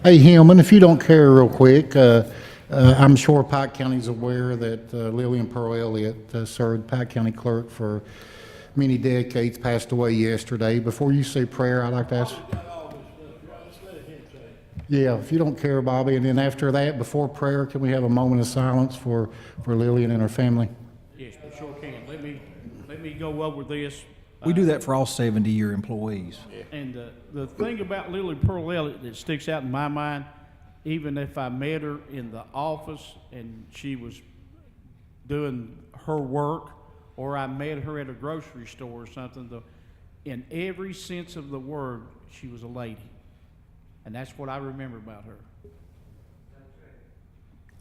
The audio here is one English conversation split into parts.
Hey, Hillman, if you don't care real quick, I'm sure Pike County's aware that Lillian Pearl Elliott served Pike County Clerk for many decades, passed away yesterday. Before you say prayer, I'd like to ask. Yeah, if you don't care, Bobby, and then after that, before prayer, can we have a moment of silence for Lillian and her family? Yes, we sure can. Let me go over this. We do that for all 70-year employees. And the thing about Lily Pearl Elliott that sticks out in my mind, even if I met her in the office and she was doing her work, or I met her at a grocery store or something, in every sense of the word, she was a lady. And that's what I remember about her.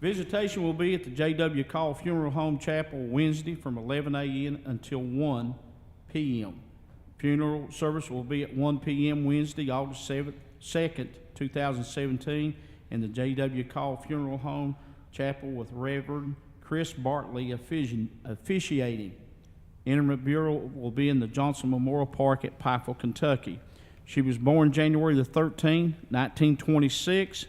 Visitation will be at the J.W. Call Funeral Home Chapel Wednesday from 11 a.m. until 1 p.m. Funeral service will be at 1 p.m. Wednesday, August 2nd, 2017, in the J.W. Call Funeral Home Chapel with Reverend Chris Bartley officiating. Interment Bureau will be in the Johnson Memorial Park at Pikeville, Kentucky. She was born January the 13th, 1926.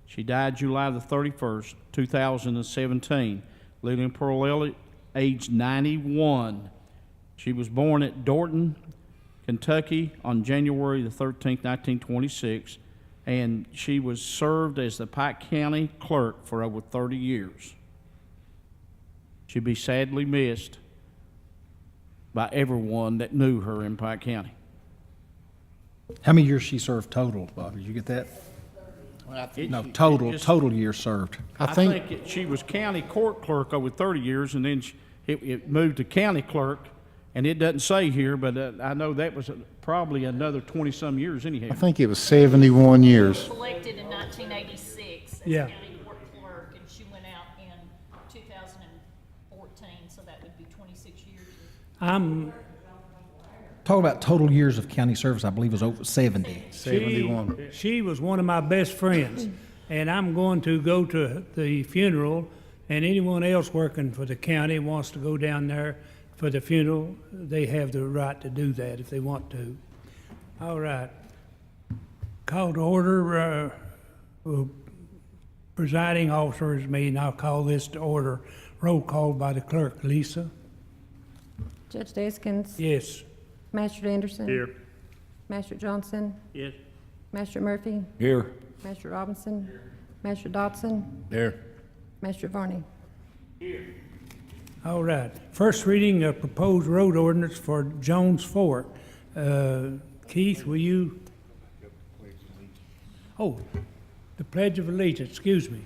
She died July the 31st, 2017. Lillian Pearl Elliott, age 91. She was born at Dorton, Kentucky on January the 13th, 1926, and she was served as the Pike County Clerk for over 30 years. She'd be sadly missed by everyone that knew her in Pike County. How many years she served total, Bob? Did you get that? No, total years served. I think She was county court clerk over 30 years, and then it moved to county clerk, and it doesn't say here, but I know that was probably another 20-some years anyhow. I think it was 71 years. Elected in 1986 as Yeah. county court clerk, and she went out in 2014, so that would be 26 years. I'm, Talk about total years of county service, I believe was over 70. 71. she was one of my best friends, and I'm going to go to the funeral, and anyone else working for the county wants to go down there for the funeral, they have the right to do that if they want to. All right. Call to order. Presiding officer is me, and I'll call this to order. Roll call by the clerk. Lisa? Judge Deskins? Yes. Master Anderson? Here. Master Johnson? Yes. Master Murphy? Here. Master Robinson? Master Dodson? Here. Master Varney? All right. First reading of proposed road ordinance for Jones Fort. Keith, will you? Oh, the Pledge of Allegiance, excuse me.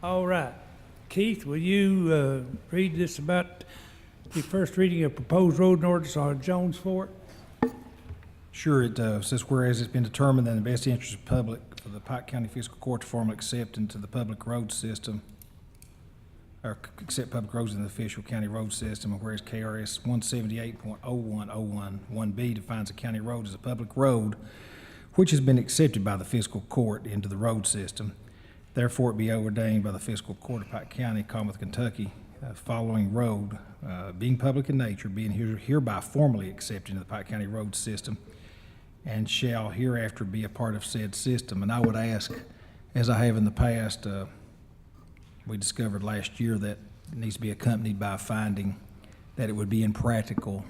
All right. Keith, will you read this about the first reading of proposed road ordinance on Jones Fort? Sure, it says, whereas it's been determined that in the best interest of the public for the Pike County Fiscal Court to formally accept into the public road system, or accept public roads in the official county road system, and whereas KRS 178.01011B defines a county road as a public road which has been accepted by the fiscal court into the road system. Therefore, it be ordained by the fiscal court of Pike County, Commonwealth, Kentucky, following road, being public in nature, being hereby formally accepted into the Pike County road system, and shall hereafter be a part of said system. And I would ask, as I have in the past, we discovered last year that it needs to be accompanied by a finding that it would be impractical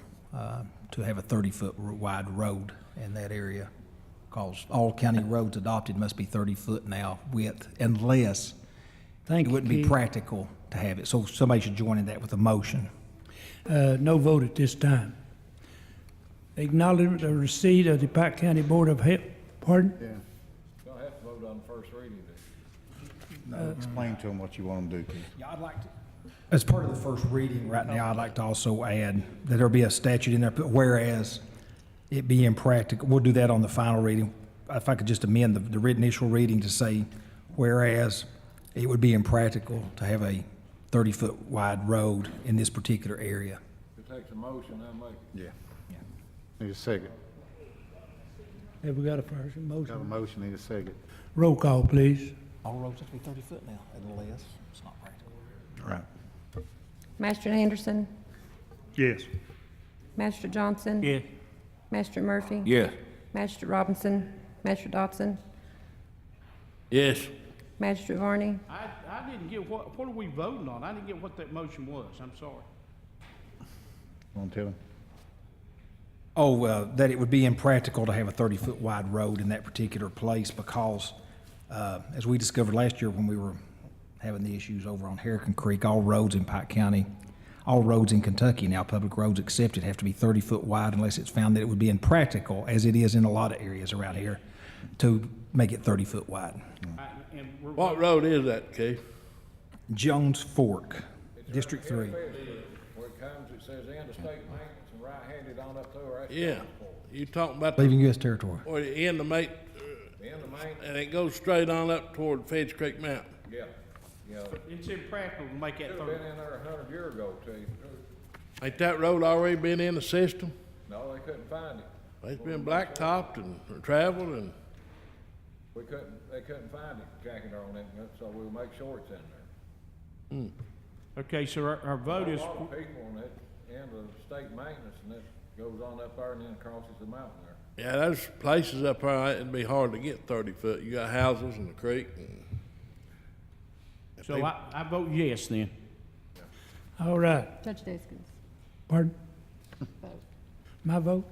to have a 30-foot wide road in that area, because all county roads adopted must be 30-foot now width, unless Thank it you, wouldn't be Keith. practical to have it. So somebody should join in that with a motion. No vote at this time. Acknowledgement of receipt of the Pike County Board of Health, pardon? Don't have to vote on the first reading. No, explain to them what you want them to do, Keith. Yeah, I'd like to. As part of the first reading right now, I'd like to also add that there'll be a statute in there, whereas it be impractical. We'll do that on the final reading. If I could just amend the initial reading to say, whereas it would be impractical to have a 30-foot wide road in this particular area. If it takes a motion, I'll make it. Yeah. Need a second. Have we got a first Got a motion? motion, need a second. Roll call, please. All roads have to be 30 foot now, unless it's not practical. Right. Master Anderson, Yes. Master Johnson. Yes. Master Murphy. Yes. Master Robinson, Master Dotson, Yes. Master Varney, I didn't get what are we voting on? I didn't get what that motion was. I'm sorry. Want to tell him? Oh, that it would be impractical to have a 30-foot wide road in that particular place because, as we discovered last year when we were having the issues over on Harrison Creek, all roads in Pike County, all roads in Kentucky now, public roads accepted, have to be 30 foot wide unless it's found that it would be impractical, as it is in a lot of areas around here, to make it 30 foot wide. And we're What road is that, Keith? Jones Fork, District 3. Where it comes, it says end of state maintenance and right-handed on up through, right? Yeah, you talking about the, Leaving U.S. territory. or the end of Mate, The end of maintenance, and it goes straight on up toward Feds Creek Mountain. yeah. Yeah, it's impractical to make that should have 30. been in there 100 years ago, to tell you the truth. Ain't that road already been in the system? No, they couldn't find it. It's been blacktopped and traveled and, They couldn't find it, jacking on it, so we'll make sure it's in there. Okay, so our vote A is, lot of people on that end of state maintenance, and it goes on up there and then crosses the mountain there. yeah, those places up there, it'd be hard to get 30 foot. You got houses and the creek and. so I vote yes then. All right. Judge Deskins. Pardon? Vote. My vote?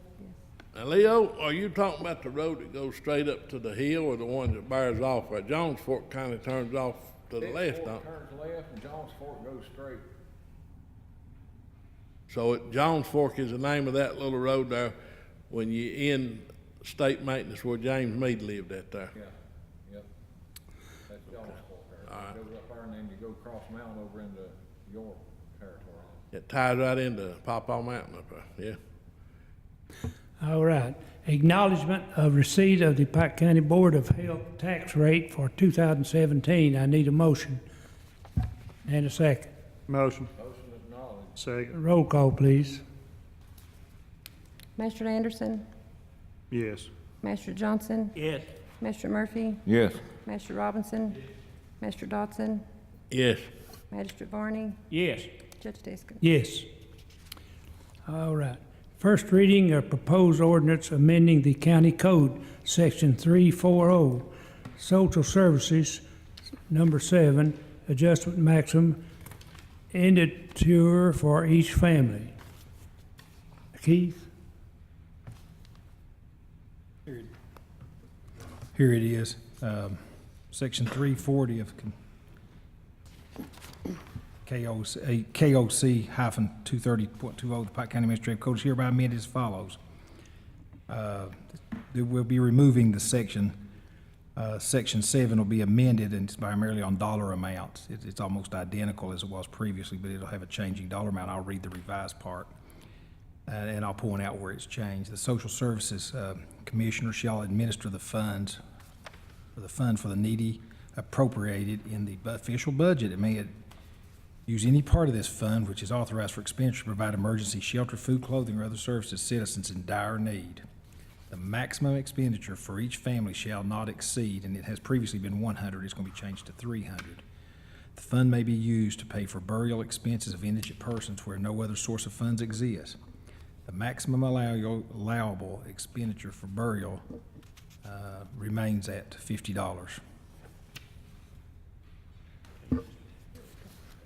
Now, Leo, are you talking about the road that goes straight up to the hill or the one that bears off? Right, Jones Fork kinda turns off to the left, Fork don't it? turns left and Jones Fork goes straight. So Jones Fork is the name of that little road there when you in state maintenance where James Mead lived at there. Yeah, yep. That's Jones Fork there. It goes up there and then you go across the mountain over into your territory. It ties right into Pawpaw Mountain up there, yeah. All right. Acknowledgement of receipt of the Pike County Board of Health tax rate for 2017. I need a motion and a second. Motion. Motion acknowledged. Second. Roll call, please. Master Anderson, Yes. Master Johnson, Yes. Master Murphy, Yes. Master Robinson, Master Dotson, Yes, Magistrate Varney, Yes. Judge Deskins. Yes. All right. First reading of proposed ordinance amending the county code, section 340, social services, number 7, adjustment maximum, indenture for each family. Keith? Here it is, section 340 of KOC hyphen 230.20, the Pike County Administrative Code is hereby amended as follows. We'll be removing the section, section 7 will be amended and it's primarily on dollar amounts. It's almost identical as it was previously, but it'll have a changing dollar amount. I'll read the revised part. And I'll point out where it's changed. The Social Services Commissioner shall administer the funds for the needy appropriated in the official budget. It may use any part of this fund which is authorized for expenditure to provide emergency shelter, food, clothing, or other services to citizens in dire need. The maximum expenditure for each family shall not exceed, and it has previously been 100, it's going to be changed to 300. The fund may be used to pay for burial expenses of indigent persons where no other source of funds exists. The maximum allowable expenditure for burial remains at $50.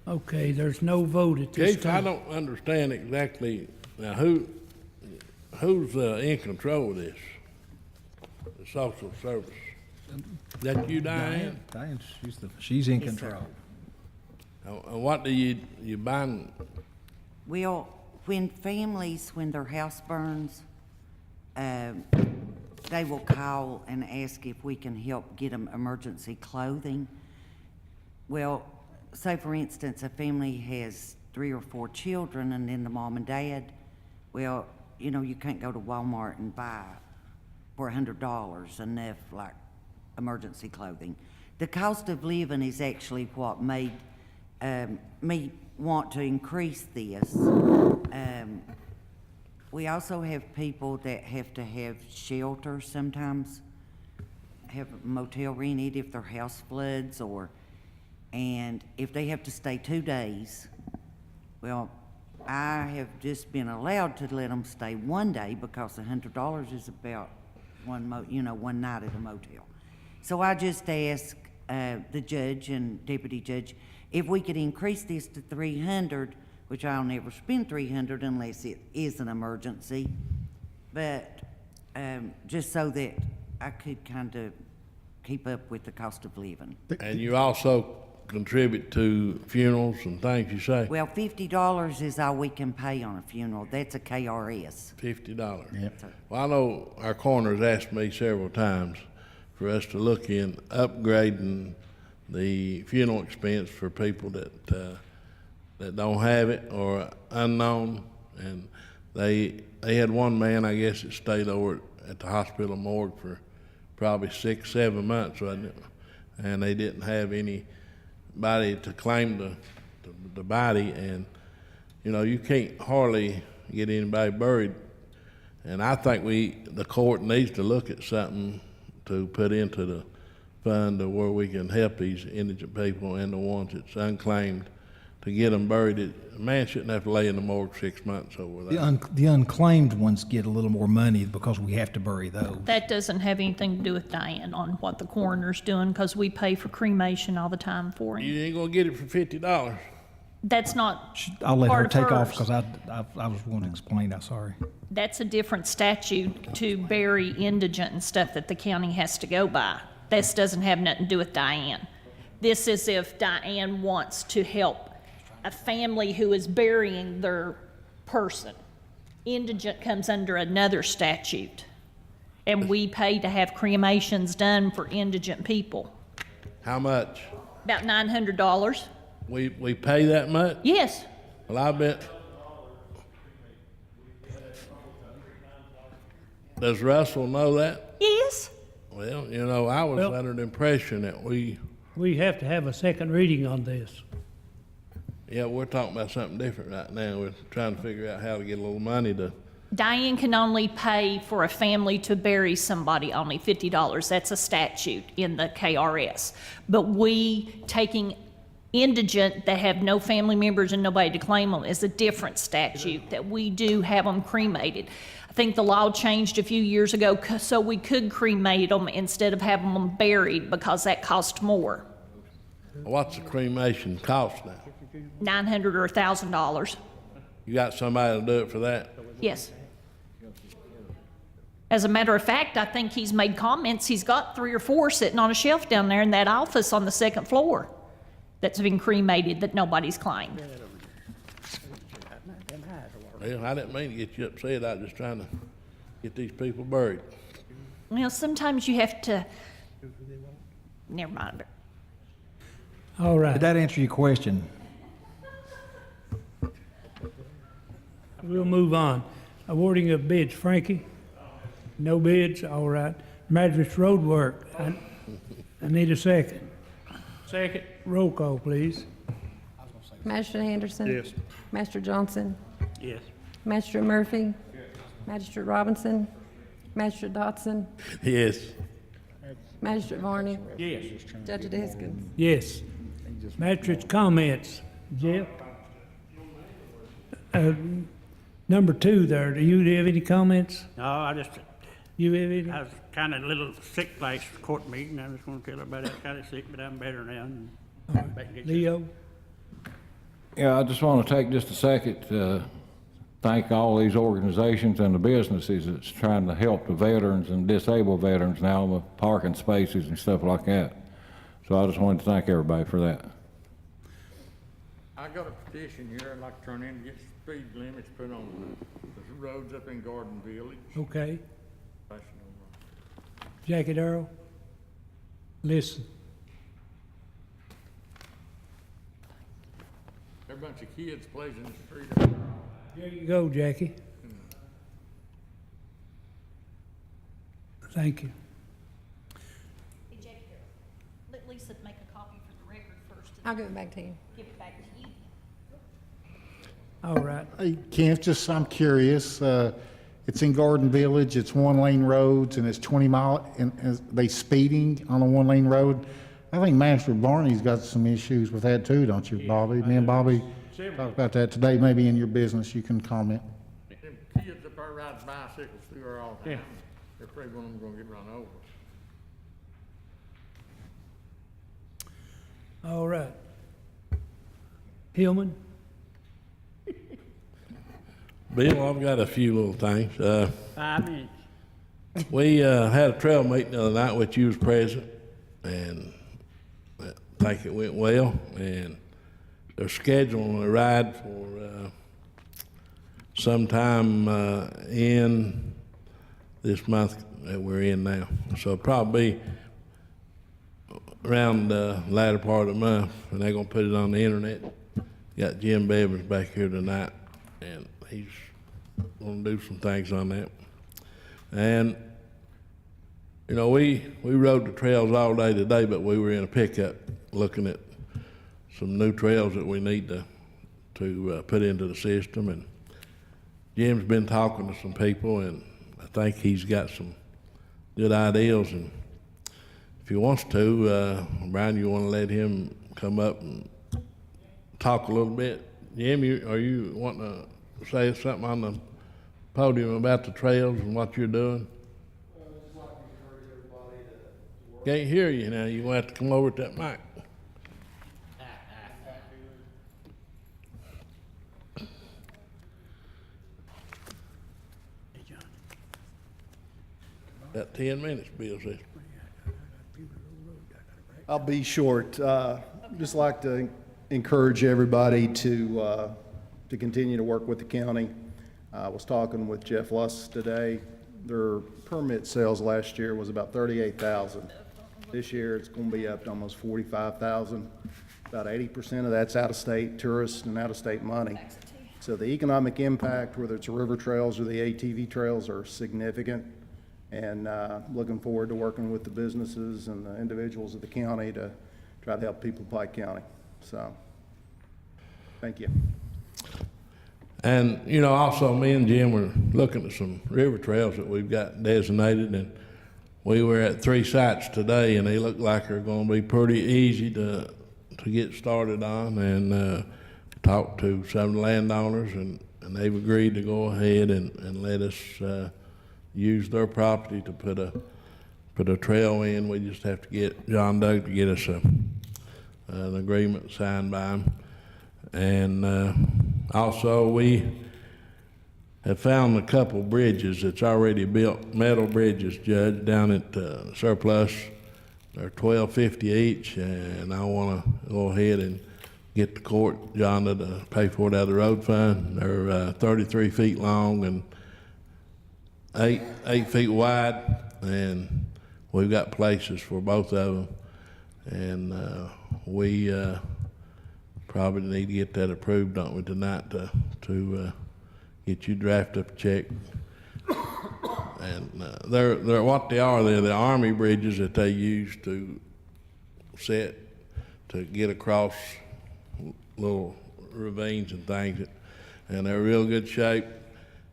Okay, there's no vote at this Keith, I time. don't understand exactly, now who's in control of this? The social service? Is that you, Diane? Diane, she's in control. And what do you bind, Well, when their house burns, they will call and ask if we can help get them emergency clothing. Well, say for instance, a family has 3 or 4 children and then the mom and dad, well, you know, you can't go to Walmart and buy for $100 enough like emergency clothing. The cost of living is actually what made me want to increase this. We also have people that have to have shelter sometimes, have a motel rented if their house floods and if they have to stay 2 days, well, I have just been allowed to let them stay 1 day because $100 is about one night at a motel. So I just asked the judge and deputy judge if we could increase this to 300, which I'll never spend 300 unless it is an emergency, but just so that I could kind of keep up with the cost of living. And you also contribute to funerals and things, you say? Well, $50 is all we can pay on a funeral. That's a KRS. $50. Yep. Well, I know our coroner's asked me several times for us to look in upgrading the funeral expense for people that don't have it or unknown. And they had one man, I guess, that stayed over at the hospital morgue for probably 6-7 months, wasn't it? And they didn't have anybody to claim the body, and you can't hardly get anybody buried. And I think the court needs to look at something to put into the fund to where we can help these indigent people and the ones that's unclaimed to get them buried. A man shouldn't have to lay in the morgue 6 months over that. The unclaimed ones get a little more money because we have to bury those. That doesn't have anything to do with Diane on what the coroner's doing, because we pay for cremation all the time for him. You ain't gonna get it for $50. That's not I'll let her part of take off hers. because I was wanting to explain. I'm sorry. That's a different statute to bury indigent and stuff that the county has to go by. This doesn't have nothing to do with Diane. This is if Diane wants to help a family who is burying their person. Indigent comes under another statute, and we pay to have cremations done for indigent people. How much? About $900. We pay that much? Yes. Well, I bet. Does Russell know that? Yes. Well, I was Well- under the impression that we We have to have a second reading on this. we're talking about something different right now. We're trying to figure out how to get a little money to. Diane can only pay for a family to bury somebody, only $50. That's a statute in the KRS. But we taking indigent that have no family members and nobody to claim them is a different statute that we do have them cremated. I think the law changed a few years ago so we could cremate them instead of having them buried because that cost more, What's the cremation cost now? $900 or $1,000. You got somebody to do it for that? Yes. As a matter of fact, I think he's made comments. He's got 3 or 4 sitting on a shelf down there in that office on the 2nd floor that's been cremated that nobody's claimed. Well, I didn't mean to get you upset. I was just trying to get these people buried. Well, sometimes you have to, never mind. All right, Did that answer your question? we'll move on. Awarding of bids, Frankie? No bids, all right. Madras Road Work, I need a second. Second. Roll call, please. Magistrate Anderson. Yes. Master Johnson. Yes. Magistrate Murphy. Magistrate Robinson. Magistrate Dotson. Yes. Magistrate Varney. Yes. Judge Diskins. Yes. Magistrate's comments, Jeff? Number 2 there, do you have any comments? No, I You have any? was kind of a little sick last court meeting. I was going to tell everybody I was kind of sick, but I'm better now. And back in good shape. Leo? Yeah, I just want to take just a second to thank all these organizations and the businesses that's trying to help the veterans and disabled veterans now with parking spaces and stuff like that. So I just wanted to thank everybody for that. I got a petition here I'd like to turn in to get speed limits put on the roads up in Garden Village. Okay. Jackie Darrell? Listen. There are a bunch of kids plays in the street. There you go, Jackie. Thank you. Hey, Jackie, let Lisa make a copy for the record first, and I'll give it back to you. All right. Hey, Kent, just, I'm curious, it's in Garden Village, it's one-lane roads, and it's 20 mile, and is they speeding on a one-lane road? I think Master Barney's got some issues with that too, don't you, Bobby? Me and Bobby talked about that today, maybe in your business, you can comment. Them kids up there riding bicycles through there all the time. They're afraid one of them's gonna get run over. All right. Hillman? Bill, I've got a few little things. 5 minutes. We had a trail meeting the other night, which you was present, and I think it went well. And they're scheduling a ride for sometime in this month that we're in now. So probably around the latter part of the month, and they're gonna put it on the internet. Got Jim Bevins back here tonight, and he's gonna do some things on that. And, you know, we rode the trails all day today, but we were in a pickup looking at some new trails that we need to put into the system. And Jim's been talking to some people, and I think he's got some good ideas. And if he wants to, Brian, you wanna let him come up and talk a little bit? Jim, are you wanting to say something on the podium about the trails and what you're doing? Can't hear you now. You're gonna have to come over to that mic. About 10 minutes, Bill says. I'll be short. Just like to encourage everybody to continue to work with the county. I was talking with Jeff Luss today. Their permit sales last year was about 38,000. This year, it's going to be up to almost 45,000. About 80% of that's out-of-state tourists and out-of-state money. So the economic impact, whether it's river trails or the ATV trails, are significant. And looking forward to working with the businesses and the individuals of the county to try to help people of Pike County. So, thank you. And, you know, also me and Jim were looking at some river trails that we've got designated, and we were at 3 sites today, and they look like they're gonna be pretty easy to get started on, and talked to some of the landowners, and they've agreed to go ahead and let us use their property to put a trail in. We just have to get John Doe to get us an agreement signed by him. And also we have found a couple bridges that's already built, metal bridges, Judge, down at Surplus. They're $12.50 each, and I want to go ahead and get the court, John, to pay for it out of the road fund. They're 33 feet long and 8 feet wide, and we've got places for both of them. And we probably need to get that approved, don't we, tonight, to get you draft up a check. And they're what they are. They're the Army bridges that they use to set to get across little ravines and things, and they're real good shape.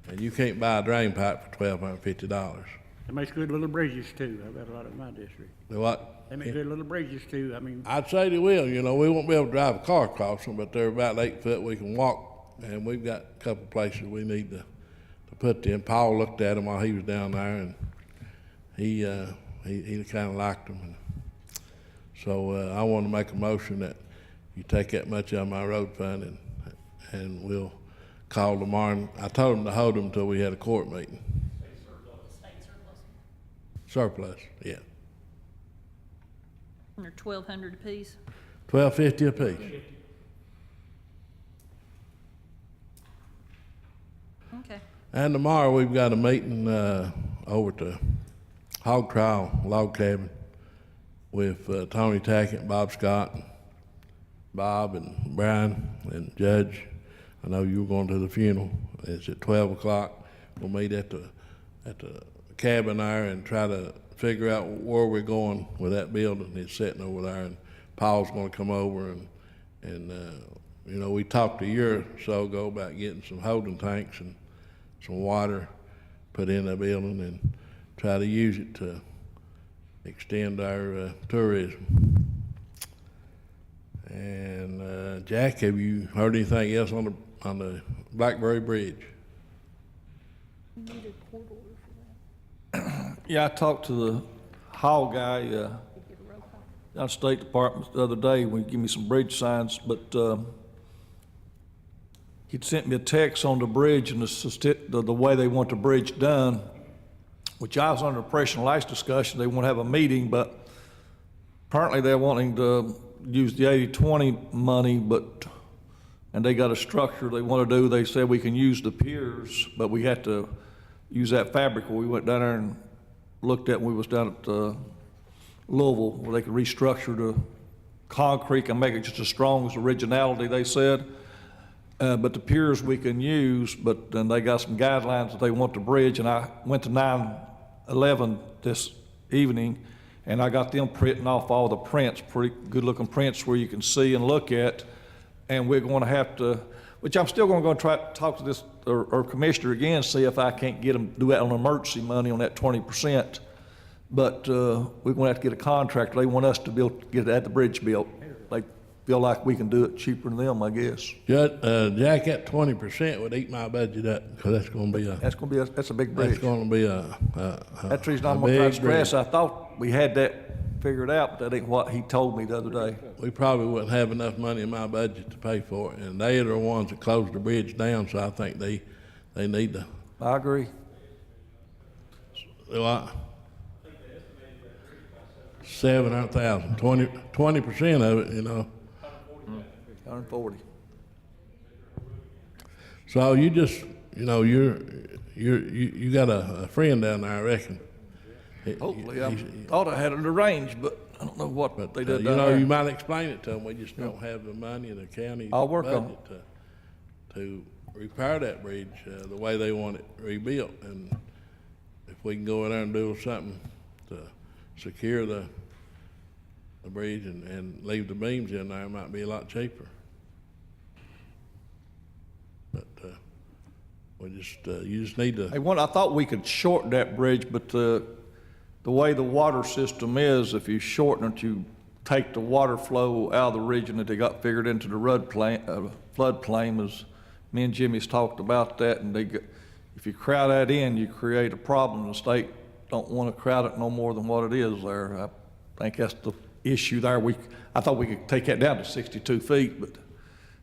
And you can't buy a drain pipe for $1,250. They make good little bridges too. I've got a lot in my district. The what? They make good little bridges too. I mean, I'd say they will. You know, we won't be able to drive a car across them, but they're about 8 foot. We can walk, and we've got a couple places we need to put them. Paul looked at them while he was down there, and he kind of liked them. And so I want to make a motion that you take that much out of my road fund, and we'll call tomorrow. I told him to hold them until we had a court meeting. Surplus, yeah. And they're $1,200 apiece. $12.50 apiece. Okay. And tomorrow we've got a meeting over at the Hog Trial Log Cabin with Tony Tackett, Bob Scott, Bob and Brian and Judge. I know you were going to the funeral. It's at 12 o'clock. We'll meet at the cabin there and try to figure out where we're going with that building. It's sitting over there, and Paul's going to come over and And, you know, we talked a year or so ago about getting some holding tanks and some water put in the building and try to use it to extend our tourism. And Jack, have you heard anything else on the Blackberry Bridge? Yeah, I talked to the hall guy, down at State Department the other day when he gave me some bridge signs, but, he'd sent me a text on the bridge and the way they want the bridge done, which I was under the impression last discussion, they want to have a meeting, but apparently they're wanting to use the 80-20 money, and they got a structure they want to do. They said we can use the piers, but we had to use that fabric. We went down there and looked at, we was down at Louisville, where they could restructure the concrete and make it just as strong as originality, they said. But the piers we can use, but then they got some guidelines that they want the bridge, and I went to 9/11 this evening, and I got them printing off all the prints, pretty good-looking prints where you can see and look at, and we're going to have to, which I'm still going to try to talk to this or commissioner again, see if I can't get them do that on emergency money on that 20%. But we're going to have to get a contractor. They want us to get the bridge built. They feel like we can do it cheaper than them, I guess. Jack, that 20% would eat my budget up, because that's going to be that's a big bridge. That's going to be That's the reason I'm going to try to stress. I thought we had that figured out, but that ain't what he told me the other day. We probably wouldn't have enough money in my budget to pay for it, and they are the ones that closed the bridge down, so I think they need to. I agree. Well, 700,000, 20% of it, you know. 140. So you just, you know, you got a friend down there, I reckon. Hopefully, I thought I had it arranged, but I don't know what they did You down know, there. you might explain it to them. We just don't have the money in the county I'll work on budget to repair that bridge the way they want it rebuilt. And if we can go in there and do something to secure the bridge and leave the beams in there, it might be a lot cheaper. But we just you just need to. Hey, I thought we could shorten that bridge, but the way the water system is, if you shorten it, you take the water flow out of the region that they got figured into the floodplain, as me and Jimmy's talked about that, and if you crowd that in, you create a problem. The state don't want to crowd it no more than what it is there. I think that's the issue there. I thought we could take that down to 62 feet, but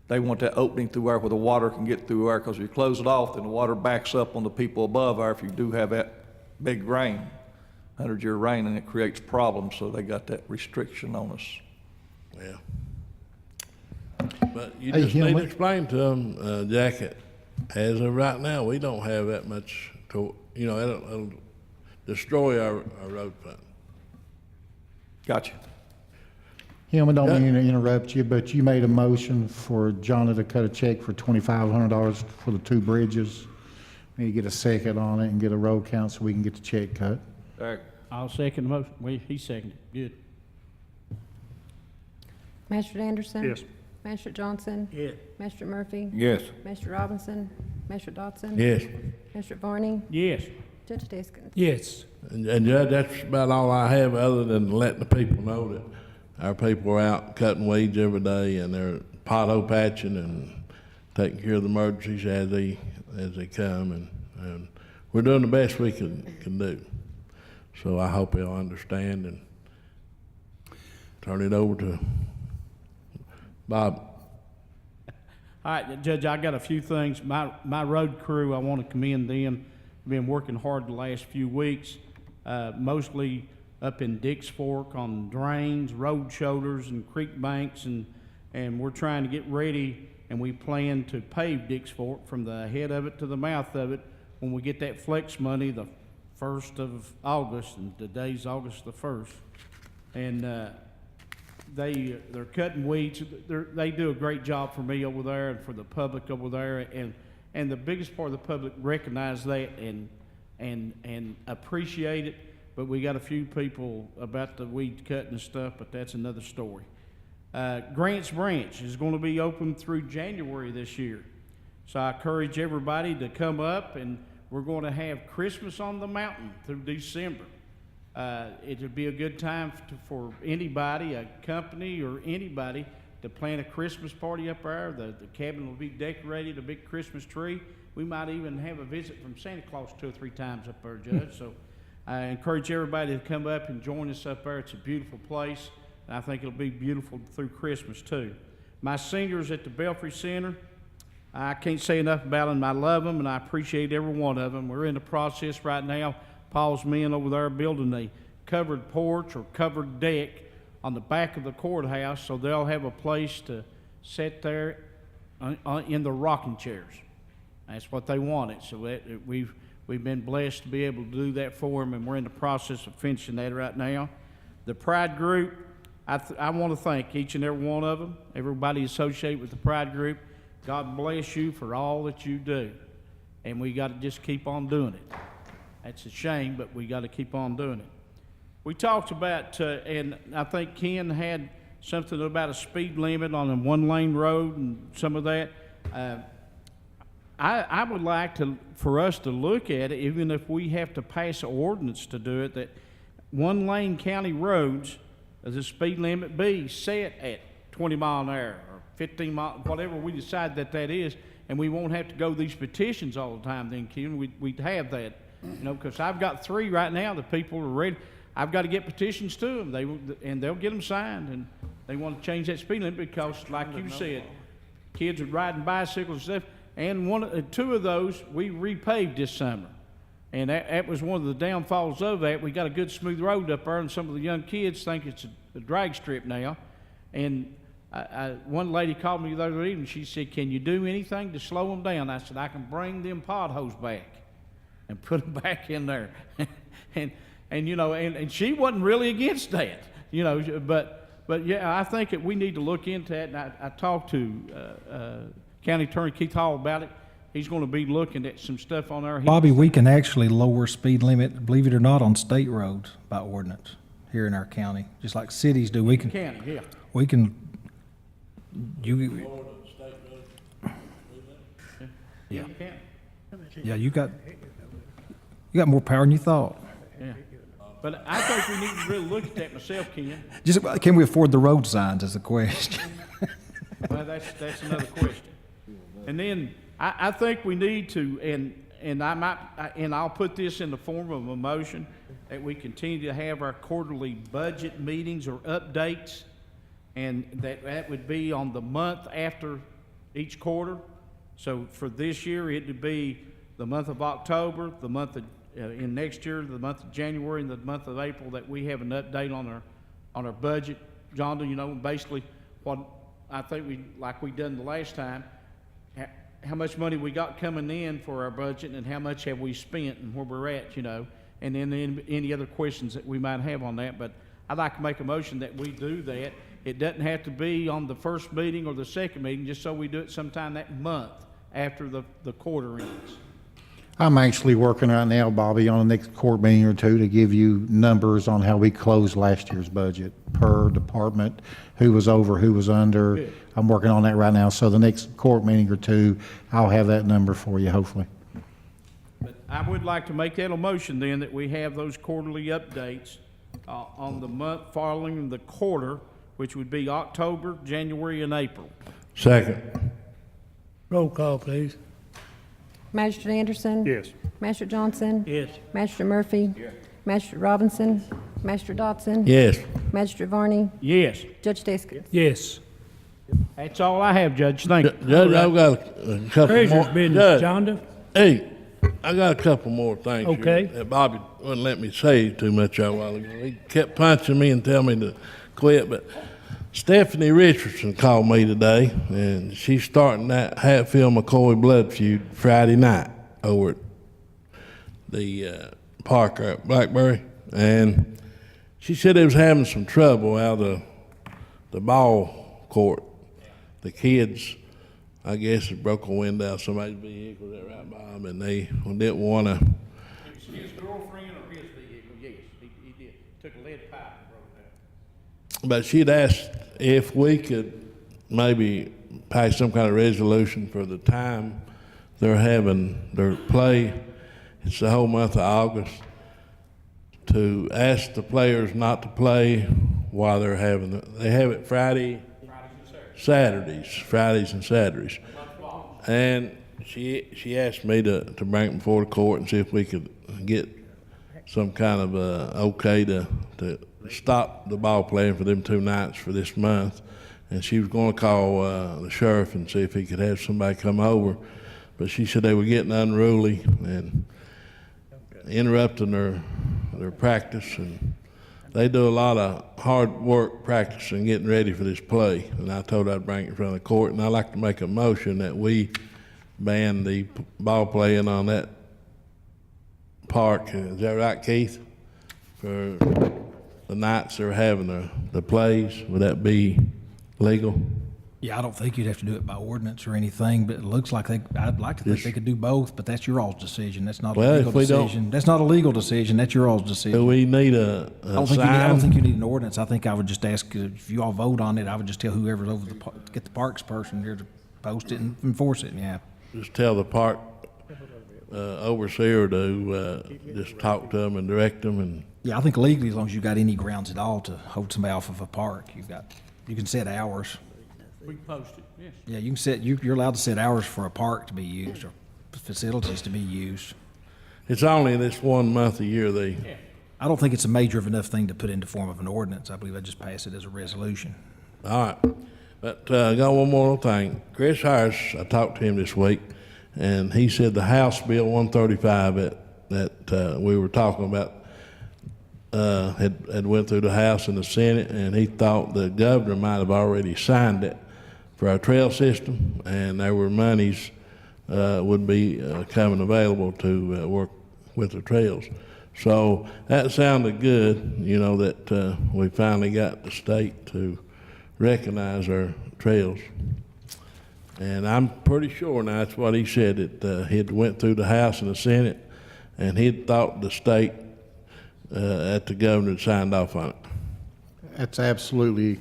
they want that opening through there where the water can get through there, because if you close it off, then the water backs up on the people above there if you do have that big rain, 100-year rain, and it creates problems, so they got that restriction on us. Yeah. But you Hey, just need to Hillman. explain to them, Jack, as of right now, we don't have that much to, you know, it'll destroy our road fund. Gotcha. Hillman, don't mean to interrupt you, but you made a motion for Johnny to cut a check for $2,500 for the two bridges. Need to get a second on it and get a roll count so we can get the check cut. All right. I'll second the motion. He seconded. Good. Magistrate Anderson? Yes. Magistrate Johnson? Yes. Magistrate Murphy? Yes. Magistrate Robinson? Magistrate Dotson? Yes. Magistrate Varney? Yes. Judge Deskins? Yes. And Judge, that's about all I have, other than letting the people know that our people are out cutting weeds every day, and they're pothole patching and taking care of the emergencies as they come, and we're doing the best we can do. So I hope they'll understand and turn it over to Bob. All right, Judge, I got a few things. My road crew, I want to commend them. Been working hard the last few weeks, mostly up in Dix Fork on drains, road shoulders, and creek banks, and we're trying to get ready, and we plan to pave Dix Fork from the head of it to the mouth of it when we get that flex money the 1st of August, and today's August the 1st. And they're cutting weeds. They do a great job for me over there and for the public over there, and the biggest part of the public recognize that and appreciate it. But we got a few people about the weed cutting and stuff, but that's another story. Grants Branch is going to be open through January this year. So I encourage everybody to come up, and we're going to have Christmas on the mountain through December. It'll be a good time for anybody, a company or anybody, to plan a Christmas party up there. The cabin will be decorated, a big Christmas tree. We might even have a visit from Santa Claus 2 or 3 times up there, Judge. So I encourage everybody to come up and join us up there. It's a beautiful place, and I think it'll be beautiful through Christmas too. My seniors at the Belfry Center, I can't say enough about them. I love them, and I appreciate every one of them. We're in the process right now. Paul's men over there building a covered porch or covered deck on the back of the courthouse, so they'll have a place to sit there in the rocking chairs. That's what they wanted. So we've been blessed to be able to do that for them, and we're in the process of finishing that right now. The Pride Group, I want to thank each and every one of them, everybody associated with the Pride Group. God bless you for all that you do, and we got to just keep on doing it. That's a shame, but we got to keep on doing it. We talked about, and I think Ken had something about a speed limit on a one-lane road and some of that. I would like for us to look at it, even if we have to pass an ordinance to do it, that one-lane county roads, the speed limit be set at 20 mile an hour or 15 mile, whatever we decide that is, and we won't have to go these petitions all the time then, Ken. We'd have that, you know, because I've got 3 right now that people are ready. I've got to get petitions to them, and they'll get them signed, and they want to change that speed limit because, like you said, kids are riding bicycles and stuff, and 2 of those we repaved this summer, and that was one of the downfalls of that. We got a good smooth road up there, and some of the young kids think it's a drag strip now, and one lady called me the other evening. She said, "Can you do anything to slow them down?" I said, "I can bring them potholes back and put them back in there." And you know, and she wasn't really against that, you know, but yeah, I think that we need to look into that. And I talked to County Attorney Keith Hall about it. He's going to be looking at some stuff on our. Bobby, we can actually lower speed limit, believe it or not, on state roads by ordinance here in our county, just like cities do. We can. County, yeah. We can. You. Yeah. Yeah, you got more power than you thought. Yeah. But I think we need to really look at that myself, Ken. Just can we afford the road signs is the question. Well, that's another question. And then I think we need to, and I'll put this in the form of a motion, that we continue to have our quarterly budget meetings or updates, and that would be on the month after each quarter. So for this year, it would be the month of October, the month of in next year, the month of January and the month of April, that we have an update on our budget. John, you know, basically what I think we done the last time, how much money we got coming in for our budget and how much have we spent and where we're at, you know, and then any other questions that we might have on that. But I'd like to make a motion that we do that. It doesn't have to be on the first meeting or the second meeting, just so we do it sometime that month after the quarter ends. I'm actually working right now, Bobby, on the next court meeting or 2 to give you numbers on how we closed last year's budget per department, who was over, who was under. Good. I'm working on that right now. So the next court meeting or 2, I'll have that number for you, hopefully. But I would like to make that a motion then, that we have those quarterly updates on the month following the quarter, which would be October, January, and April. Second. Roll call, please. Magistrate Anderson? Yes. Magistrate Johnson? Yes. Magistrate Murphy? Magistrate Robinson? Magistrate Dotson? Yes. Magistrate Varney? Yes, Judge Deskins? Yes. that's all I have, Judge. Thank you. Judge, I've got a couple Treasurer's more. business, Judge, Shonda. hey, I got a couple more things here Okay. that Bobby wouldn't let me say too much a while ago. He kept punching me and telling me to quit, but Stephanie Richardson called me today, and she's starting that Hatfield-McCoy blood feud Friday night over at the park at Blackberry, and she said they was having some trouble out of the ball court. The kids, I guess, had broke a window out of somebody's vehicle, that right, Bob, and they didn't want to. His girlfriend or his vehicle, yes, he did. Took a lead pipe and broke it out. But she'd asked if we could maybe pass some kind of resolution for the time they're having their play, it's the whole month of August, to ask the players not to play while they're having they have it Fridays and Saturdays. And she asked me to bring it before the court and see if we could get some kind of okay to stop the ball playing for them 2 nights for this month. And she was going to call the sheriff and see if he could have somebody come over. But she said they were getting unruly and interrupting their practice. And they do a lot of hard work practicing, getting ready for this play. And I told her I'd bring it in front of the court. And I'd like to make a motion that we ban the ball playing on that park. Is that right, Keith? For the nights they're having the plays, would that be legal? Yeah, I don't think you'd have to do it by ordinance or anything, but it looks like I'd like to think they could do both, but that's your all's decision. That's not a Well, legal if we don't- decision. That's not a legal decision. That's your all's decision. Do we need I don't sign? think you need an ordinance. I think I would just ask, if you all vote on it, I would just tell whoever's over get the parks person here to post it and enforce it, yeah. Just tell the park overseer to just talk to them and direct them and. Yeah, I think legally, as long as you've got any grounds at all to hold somebody off of a park, you can set hours. We can post it, yes. Yeah, you can set, you're allowed to set hours for a park to be used or facilities to be used. It's only this 1 month a year I don't think it's a major of enough thing to put into form of an ordinance. I believe I'd just pass it as a resolution. All right. But I got one more little thing. Chris Harris, I talked to him this week, and he said the House Bill 135 that we were talking about had went through the House and the Senate, and he thought the governor might have already signed it for our trail system, and there were monies would be coming available to work with the trails. So that sounded good, that we finally got the state to recognize our trails. And I'm pretty sure now that's what he said, that he'd went through the House and the Senate, and he'd thought the state that the governor had signed off on it. That's absolutely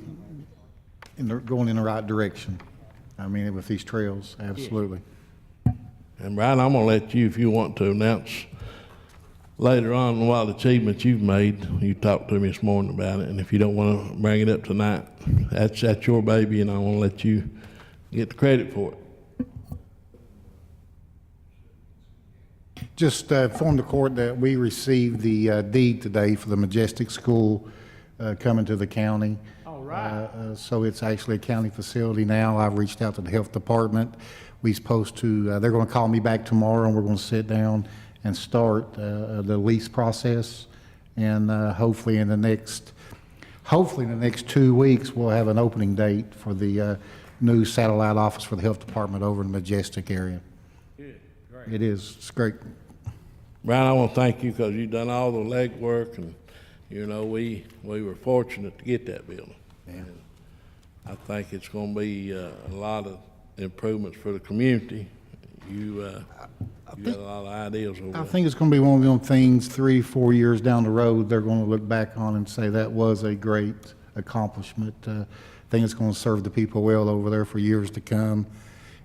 going in the right direction. I mean, with these trails, absolutely. And Brian, I'm gonna let you, if you want to, announce later on what achievements you've made. You talked to me this morning about it, and if you don't want to bring it up tonight, that's your baby, and I want to let you get the credit for it. Just inform the court that we received the deed today for the Majestic School coming to the county. All right. So it's actually a county facility now. I've reached out to the health department. They're going to call me back tomorrow, and we're going to sit down and start the lease process. And hopefully in the next 2 weeks, we'll have an opening date for the new satellite office for the health department over in the Majestic area. Good, great. It is. It's great. Brian, I want to thank you because you've done all the legwork, and we were fortunate to get that building. And I think it's going to be a lot of improvements for the community. You got a lot of ideas over there. I think it's going to be one of them things 3-4 years down the road, they're going to look back on and say that was a great accomplishment. I think it's going to serve the people well over there for years to come.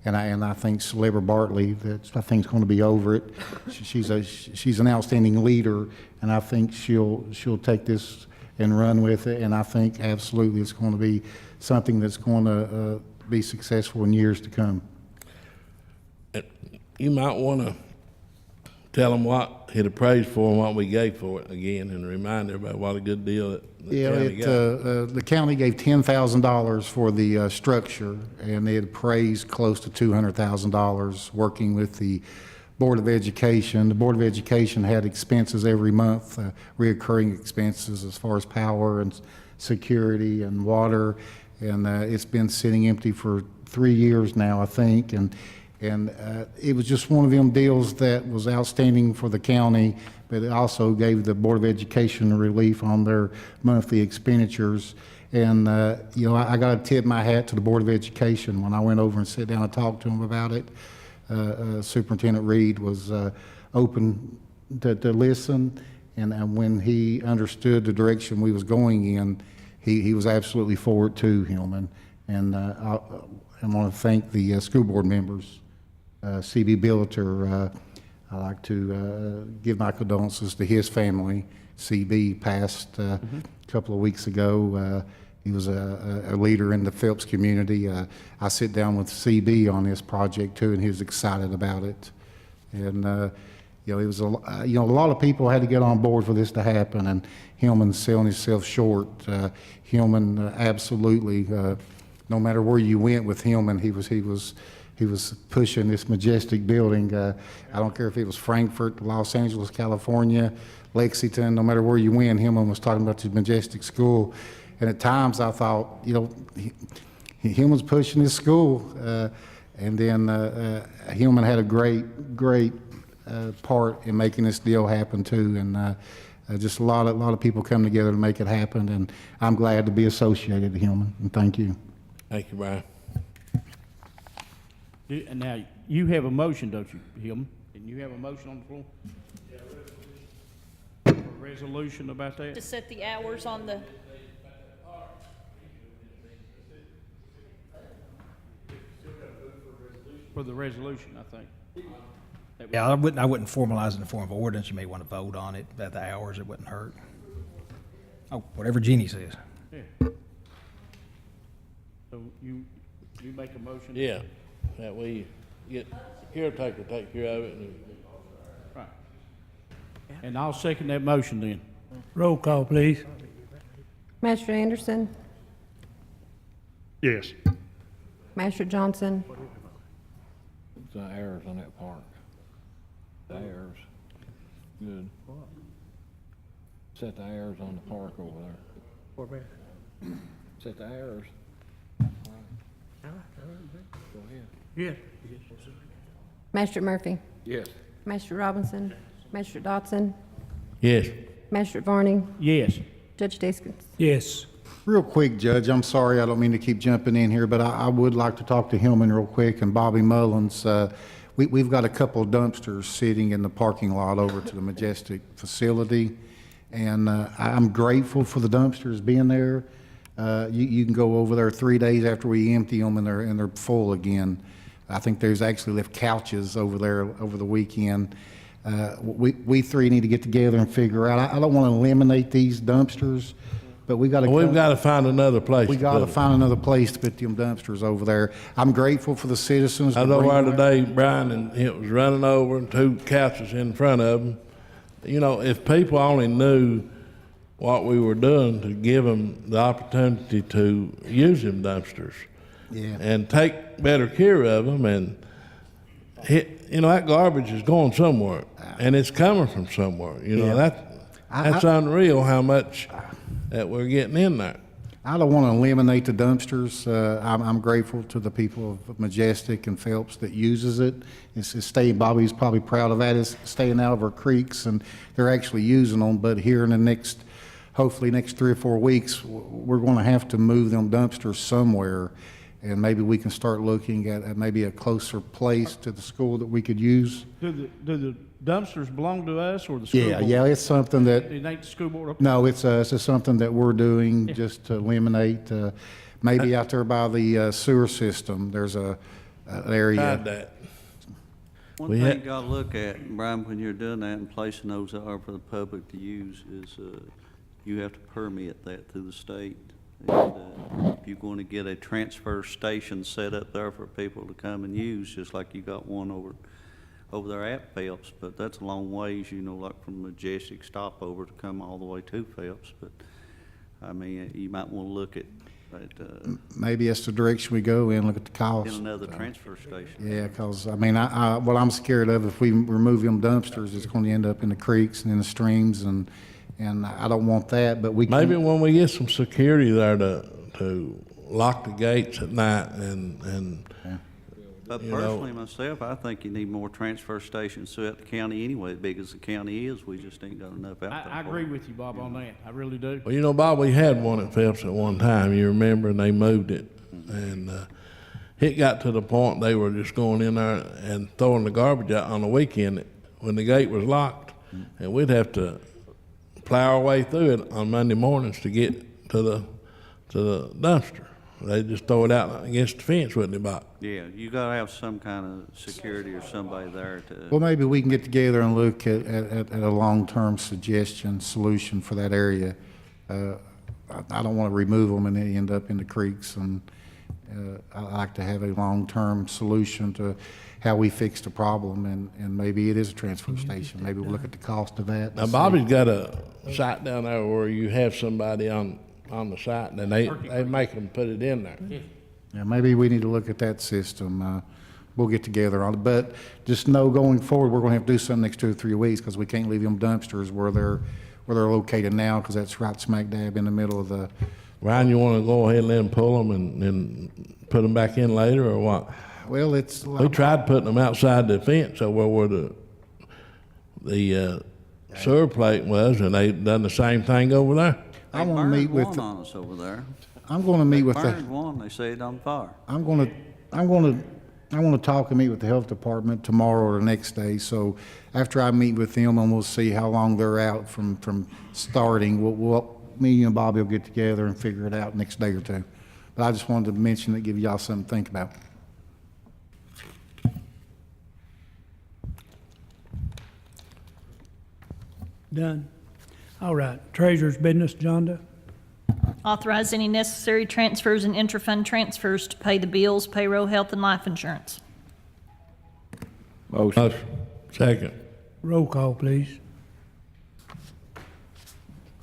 And I think Celebra Bartley, I think is going to be over it. She's an outstanding leader, and I think she'll take this and run with it. And I think absolutely it's going to be something that's going to be successful in years to come. You might want to tell them what it appraised for and what we gave for it again, and remind everybody what a good deal that the county got. The county gave $10,000 for the structure, and they had appraised close to $200,000 working with the Board of Education. The Board of Education had expenses every month, reoccurring expenses as far as power and security and water, and it's been sitting empty for 3 years now, I think, and it was just one of them deals that was outstanding for the county, but it also gave the Board of Education relief on their monthly expenditures. And, I got to tip my hat to the Board of Education. When I went over and sat down and talked to them about it, Superintendent Reed was open to listen. And when he understood the direction we was going in, he was absolutely for it too, Hillman. And I want to thank the school board members. CB Billiter, I'd like to give my condolences to his family. CB passed a couple of weeks ago. He was a leader in the Phelps community. I sit down with CB on this project too, and he was excited about it. And it was a lot of people had to get on board for this to happen, and Hillman's selling himself short. Hillman absolutely, no matter where you went with Hillman, he was pushing this majestic building. I don't care if it was Frankfurt, Los Angeles, California, Lexington, no matter where you went, Hillman was talking about this majestic school. And at times I thought, Hillman's pushing this school. And then Hillman had a great part in making this deal happen too. And just a lot of people come together to make it happen. And I'm glad to be associated with Hillman. And thank you. Thank you, Brian. And now, you have a motion, don't you, Hillman? And you have a motion on the floor? A resolution about that? To set the hours on the, For the resolution, I think. Yeah, I wouldn't formalize it in the form of ordinance. You may want to vote on it at the hours. It wouldn't hurt. Oh, whatever Jeannie says. Yeah. So you make a motion? Yeah, that way you get caretaker to take care of it. Right. And I'll second that motion then. Roll call, please. Master Anderson, Yes. Master Johnson, The errors on that park. The errors. Good. Set the errors on the park over there. Set the errors. Go ahead. Yes. Master Murphy, Yes. Master Robinson, Master Dotson, Yes. Master Varning, Yes. Judge Deskins. Yes. Real quick, Judge, I'm sorry, I don't mean to keep jumping in here, but I would like to talk to Hillman real quick and Bobby Mullins. We've got a couple of dumpsters sitting in the parking lot over to the Majestic facility, and I'm grateful for the dumpsters being there. You can go over there 3 days after we empty them, and they're full again. I think there's actually left couches over there over the weekend. We three need to get together and figure out. I don't want to eliminate these dumpsters, but we've got to find another place. We got to find another place to put them dumpsters over there. I'm grateful for the citizens. I know where today, Brian, and it was running over and 2 couches in front of them. If people only knew what we were doing to give them the opportunity to use them dumpsters. Yeah. And take better care of them, and that garbage is going somewhere, and it's coming from somewhere. That's unreal how much that we're getting in there. I don't want to eliminate the dumpsters. I'm grateful to the people of Majestic and Phelps that uses it. It's staying. Bobby's probably proud of that. It's staying out of our creeks, and they're actually using them. But here in the hopefully next 3 or 4 weeks, we're going to have to move them dumpsters somewhere. And maybe we can start looking at maybe a closer place to the school that we could use. Do the dumpsters belong to us or the school board? Yeah, it's something that, It ain't the school board? no, it's just something that we're doing just to eliminate, maybe out there by the sewer system, there's an area. Tried that. One We thing had- you gotta look at, Brian, when you're doing that and placing those out for the public to use is, you have to permit that through the state. And, if you're gonna get a transfer station set up there for people to come and use, just like you got one over there at Phelps, but that's a long ways, like from Majestic stopover to come all the way to Phelps, but, I mean, you might wanna look at, Maybe that's the direction we go in, look at the cost. in another transfer station. Yeah, because, I mean, what I'm scared of, if we remove them dumpsters, it's going to end up in the creeks and in the streams, and I don't want that, but we can. Maybe when we get some security there to lock the gates at night and But you know. personally, myself, I think you need more transfer stations throughout the county anyway. As big as the county is, we just ain't got enough out there. I agree with you, Bob, on that. I really do. Well, Bob, we had one at Phelps at one time, you remember, and they moved it. And it got to the point they were just going in there and throwing the garbage out on the weekend when the gate was locked. And we'd have to plow our way through it on Monday mornings to get to to the dumpster. They just throw it out against the fence, wouldn't they, Bob? Yeah, you gotta have some kind of security or somebody there to. Well, maybe we can get together and look at a long-term solution for that area. I don't want to remove them and they end up in the creeks, and I like to have a long-term solution to how we fix the problem, and maybe it is a transfer station. Maybe we'll look at the cost of that. Now, Bobby's got a site down there where you have somebody on the site, and they make them put it in there. Yeah, maybe we need to look at that system. We'll get together on it, but just know going forward, we're gonna have to do something next 2 or 3 weeks, because we can't leave them dumpsters where they're located now, because that's right smack dab in the middle of the. Ryan, you wanna go ahead and let them pull them and put them back in later, or what? Well, We tried putting them outside the fence over where the sewer plate was, and they done the same thing over there. I want to meet with. One on us over there. I'm going to meet with They the. burned one, they set it on fire. I want to talk and meet with the health department tomorrow or the next day. So after I meet with them, and we'll see how long they're out from starting. Me and Bobby will get together and figure it out next day or two. But I just wanted to mention that, give y'all something to think about. Done. All right, treasurer's business, Jonda. Authorize any necessary transfers and intrafund transfers to pay the bills, payroll, health, and life insurance. Motion. Second. Roll call, please.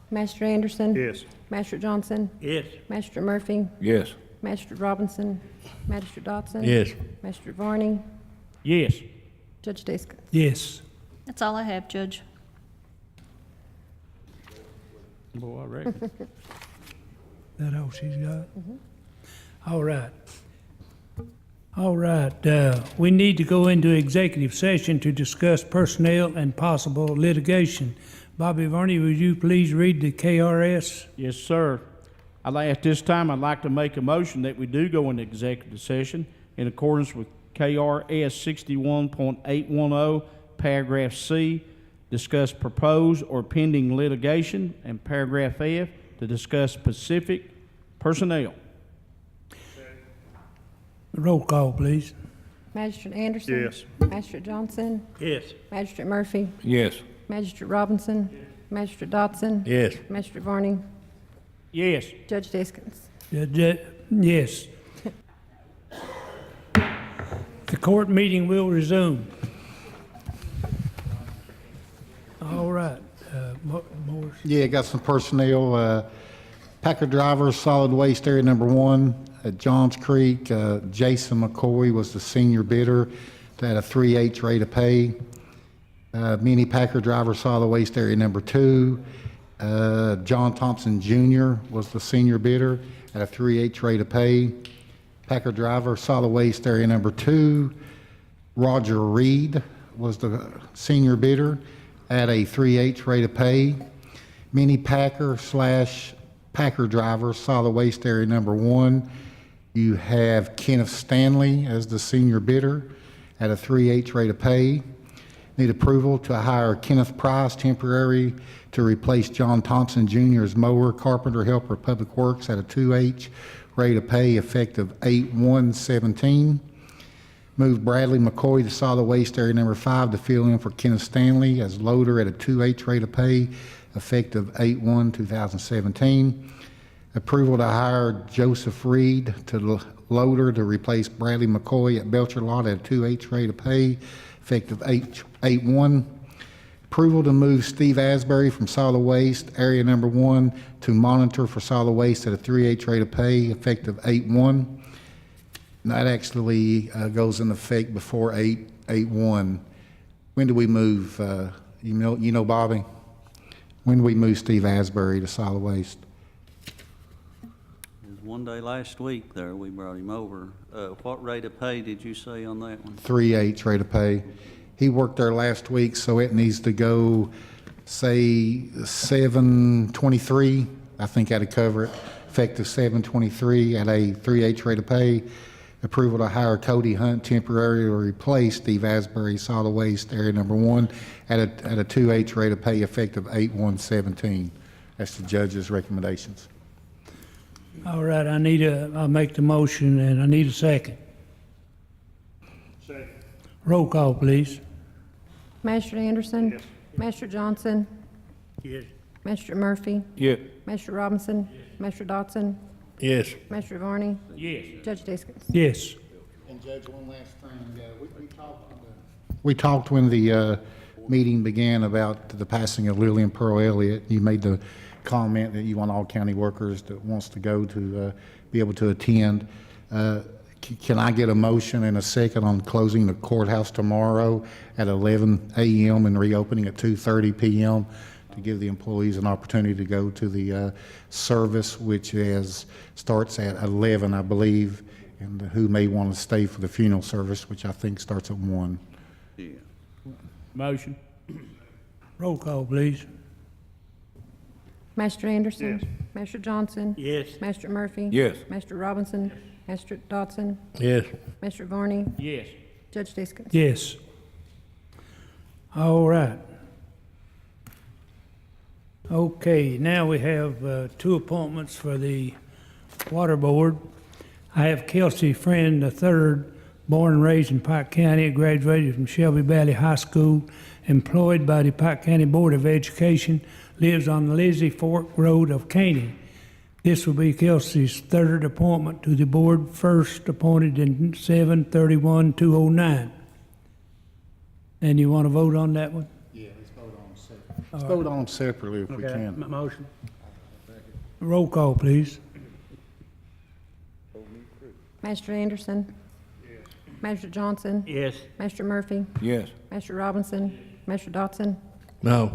Master Anderson. Yes. Master Johnson. Yes. Master Murphy. Yes. Master Robinson. Master Dodson. Yes. Master Varney. Yes. Judge Deskins. Yes. That's all I have, Judge. Boy, I reckon. That all she's got? All right. All right, we need to go into executive session to discuss personnel and possible litigation. Bobby Varney, would you please read the KRS? Yes, sir. At this time, I'd like to make a motion that we do go into executive session in accordance with KRS 61.810, paragraph C, discuss proposed or pending litigation, and paragraph F, to discuss specific personnel. Roll call, please. Magistrate Anderson. Yes. Magistrate Johnson. Yes. Magistrate Murphy. Yes. Magistrate Robinson. Magistrate Dodson. Yes. Magistrate Varney. Yes. Judge Deskins. Yes. The court meeting will resume. All right, Morris. Yeah, got some personnel. Packer driver, solid waste area number 1 at Johns Creek. Jason McCoy was the senior bidder at a 3H rate of pay. Mini Packer driver, solid waste area number 2. John Thompson Jr. was the senior bidder at a 3H rate of pay. Packer driver, solid waste area number 2. Roger Reed was the senior bidder at a 3H rate of pay. Mini Packer / Packer driver, solid waste area number 1. You have Kenneth Stanley as the senior bidder at a 3H rate of pay. Need approval to hire Kenneth Price temporary to replace John Thompson Jr. as mower, carpenter, helper, public works at a 2H rate of pay effective 8/1/17. Move Bradley McCoy to solid waste area number 5 to fill in for Kenneth Stanley as loader at a 2H rate of pay effective 8/1/2017. Approval to hire Joseph Reed to loader to replace Bradley McCoy at Belcher Lot at a 2H rate of pay effective 8/1. Approval to move Steve Asbury from solid waste area number 1 to monitor for solid waste at a 3H rate of pay effective 8/1. That actually goes into effect before 8/1. When do we move? You know, Bobby? When do we move Steve Asbury to solid waste? It was one day last week there, we brought him over. What rate of pay did you say on that one? 3H rate of pay. He worked there last week, so it needs to go, say, 7/23. I think that'd cover it. Effective 7/23 at a 3H rate of pay. Approval to hire Cody Hunt temporarily to replace Steve Asbury, solid waste area number 1 at a 2H rate of pay effective 8/1/17. That's the judge's recommendations. All right, I'll make the motion, and I need a second. Second. Roll call, please. Master Anderson. Yes. Master Johnson. Yes. Master Murphy. Yes. Master Robinson. Master Dotson. Yes. Master Varney. Yes. Judge Diskins. Yes. And Judge, one last thing, we talked when the meeting began about the passing of Lillian Pearl Elliott. You made the comment that you want all county workers that wants to go to be able to attend. Can I get a motion and a second on closing the courthouse tomorrow at 11 a.m. and reopening at 2:30 p.m. to give the employees an opportunity to go to the service, which starts at 11, I believe, and who may want to stay for the funeral service, which I think starts at 1. Yeah. Motion. Roll call, please. Master Anderson. Yes. Master Johnson. Yes. Master Murphy. Yes. Master Robinson. Master Dotson. Yes. Master Varney. Yes. Judge Diskins. Yes. All right. Okay, now we have 2 appointments for the Water Board. I have Kelsey Friend III, born and raised in Pike County, graduated from Shelby Valley High School, employed by the Pike County Board of Education, lives on the Lizzie Fork Road of Caney. This will be Kelsey's 3rd appointment to the board, first appointed in 7/31/2009. And you want to vote on that one? Yeah, let's vote on them separately. Let's vote on them separately if we Okay, can. motion. Roll call, please. Master Anderson. Master Johnson. Yes. Master Murphy. Yes. Master Robinson. Master Dotson. No.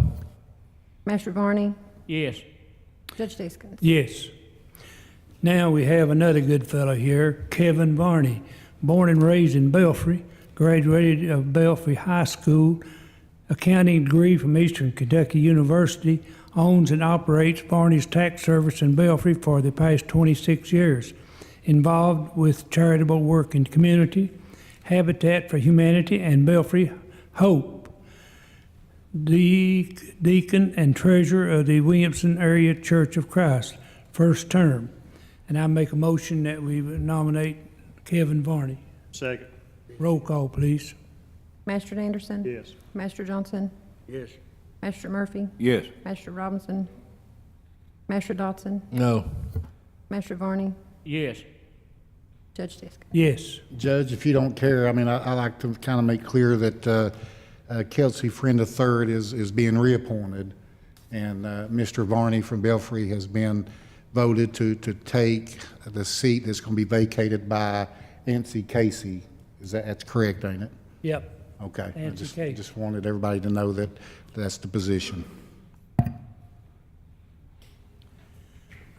Master Varney. Yes. Judge Diskins. Yes. Now we have another good fellow here, Kevin Varney, born and raised in Belfry, graduated of Belfry High School, accounting degree from Eastern Kentucky University, owns and operates Varney's Tax Service in Belfry for the past 26 years, involved with charitable work in the community, Habitat for Humanity, and Belfry Hope. Deacon and treasurer of the Williamson Area Church of Christ, first term. And I make a motion that we nominate Kevin Varney. Second. Roll call, please. Master Anderson. Yes. Master Johnson. Yes. Master Murphy. Yes. Master Robinson. Master Dotson. No. Master Varney. Yes. Judge Diskins. Yes. Judge, if you don't care, I mean, I like to kind of make clear that Kelsey Friend III is being reappointed, and Mr. Varney from Belfry has been voted to take the seat that's going to be vacated by Nancy Casey. That's correct, ain't it? Yep. Okay. I Nancy Casey. just wanted everybody to know that that's the position.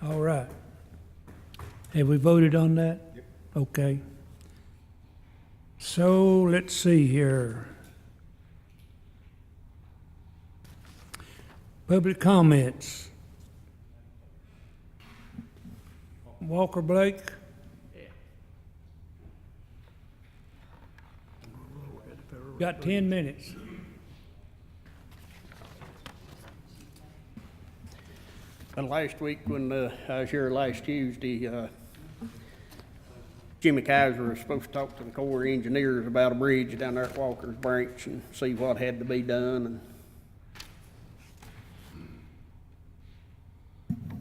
All right. Have we voted on that? Yep. Okay. So let's see here. Public comments. Walker Blake? Got 10 minutes. Last week, when I was here last Tuesday, Jimmy Kaiser was supposed to talk to the Corps of Engineers about a bridge down there at Walker's Branch and see what had to be done.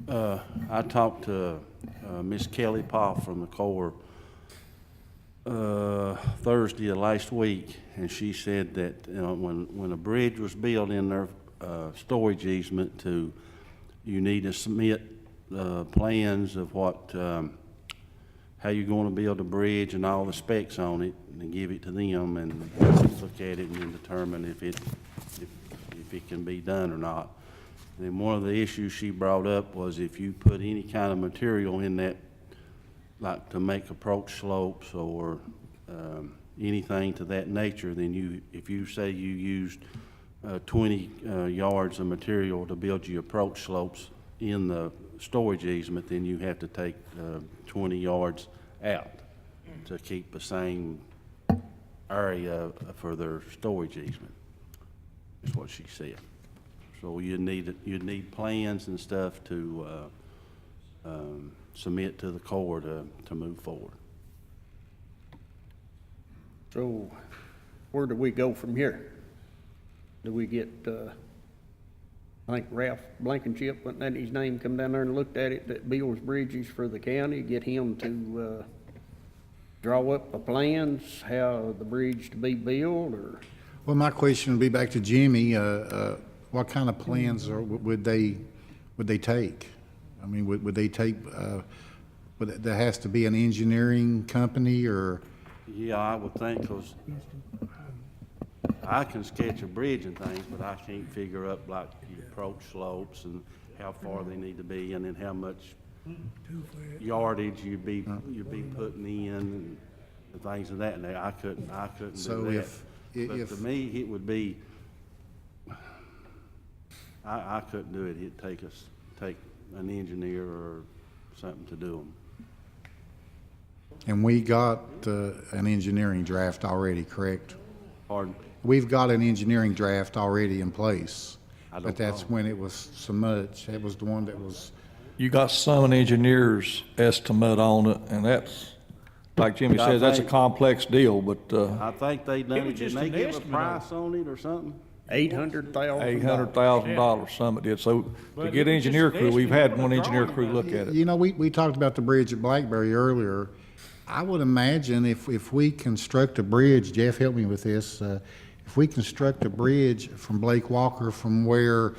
And I talked to Miss Kelly Poff from the Corps Thursday of last week, and she said that when a bridge was built in their storage easement, you need to submit plans of what how you're going to build a bridge and all the specs on it, and give it to them, and look at it and then determine if it can be done or not. And one of the issues she brought up was if you put any kind of material in that, like to make approach slopes or anything to that nature, then if you say you used 20 yards of material to build your approach slopes in the storage easement, then you have to take 20 yards out to keep the same area for their storage easement, is what she said. So you'd need plans and stuff to submit to the Corps to move forward. So where do we go from here? Do we get, I think Ralph Blankenship, wasn't that his name, come down there and looked at it, that builds bridges for the county, get him to, draw up the plans, how the bridge to be built, or? Well, my question would be back to Jimmy, what kind of plans would they take? I mean, would they take, there has to be an engineering company or? Yeah, I would think, because I can sketch a bridge and things, but I can't figure up like the approach slopes and how far they need to be, and then how much yardage you'd be putting in and things of that. And I couldn't So do that. But to me, it would be, I couldn't do it. It'd take an engineer or something to do them. And we got an engineering draft already, correct? Pardon? We've got an engineering draft already in place. I don't But that's know. when it was so much. That was the one that was, You got some engineers' estimate on it, and that's, like Jimmy I says, that's a think- complex deal, but, I think they done was it. Didn't just they an give a estimate price on it or something? $800,000. $800,000, some it did. So to But get it was just engineer an crew, we've estimate, had what one a engineer drawing crew does. look at it. you know, we talked about the bridge at Blackberry earlier. I would imagine if we construct a bridge, Jeff, help me with this, if we construct a bridge from Blake Walker from where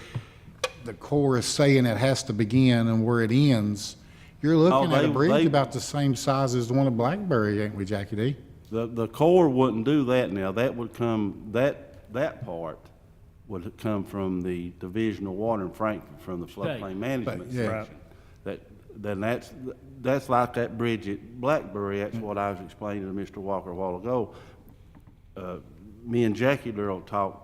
the Corps is saying it has to begin and where it ends, you're looking at a bridge about the same size as the one at Blackberry, ain't we, Jackie D? The Corps wouldn't do that now. That would come, that part would come from the Division of Water in Frankfurt, from the floodplain management yeah. section. Then that's like that bridge at Blackberry. That's what I was explaining to Mr. Walker a while ago. Me and Jackie Durrell talked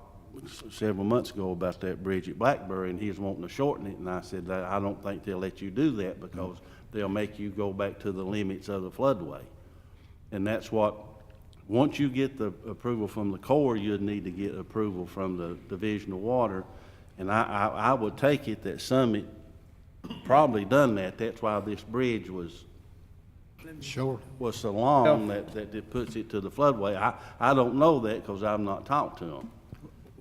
several months ago about that bridge at Blackberry, and he was wanting to shorten it, and I said that I don't think they'll let you do that because they'll make you go back to the limits of the floodway. And that's what, once you get the approval from the Corps, you'd need to get approval from the Division of Water. And I would take it that Summit probably done that. That's why this bridge was Sure. so long that it puts it to the floodway. I don't know that because I've not talked to them.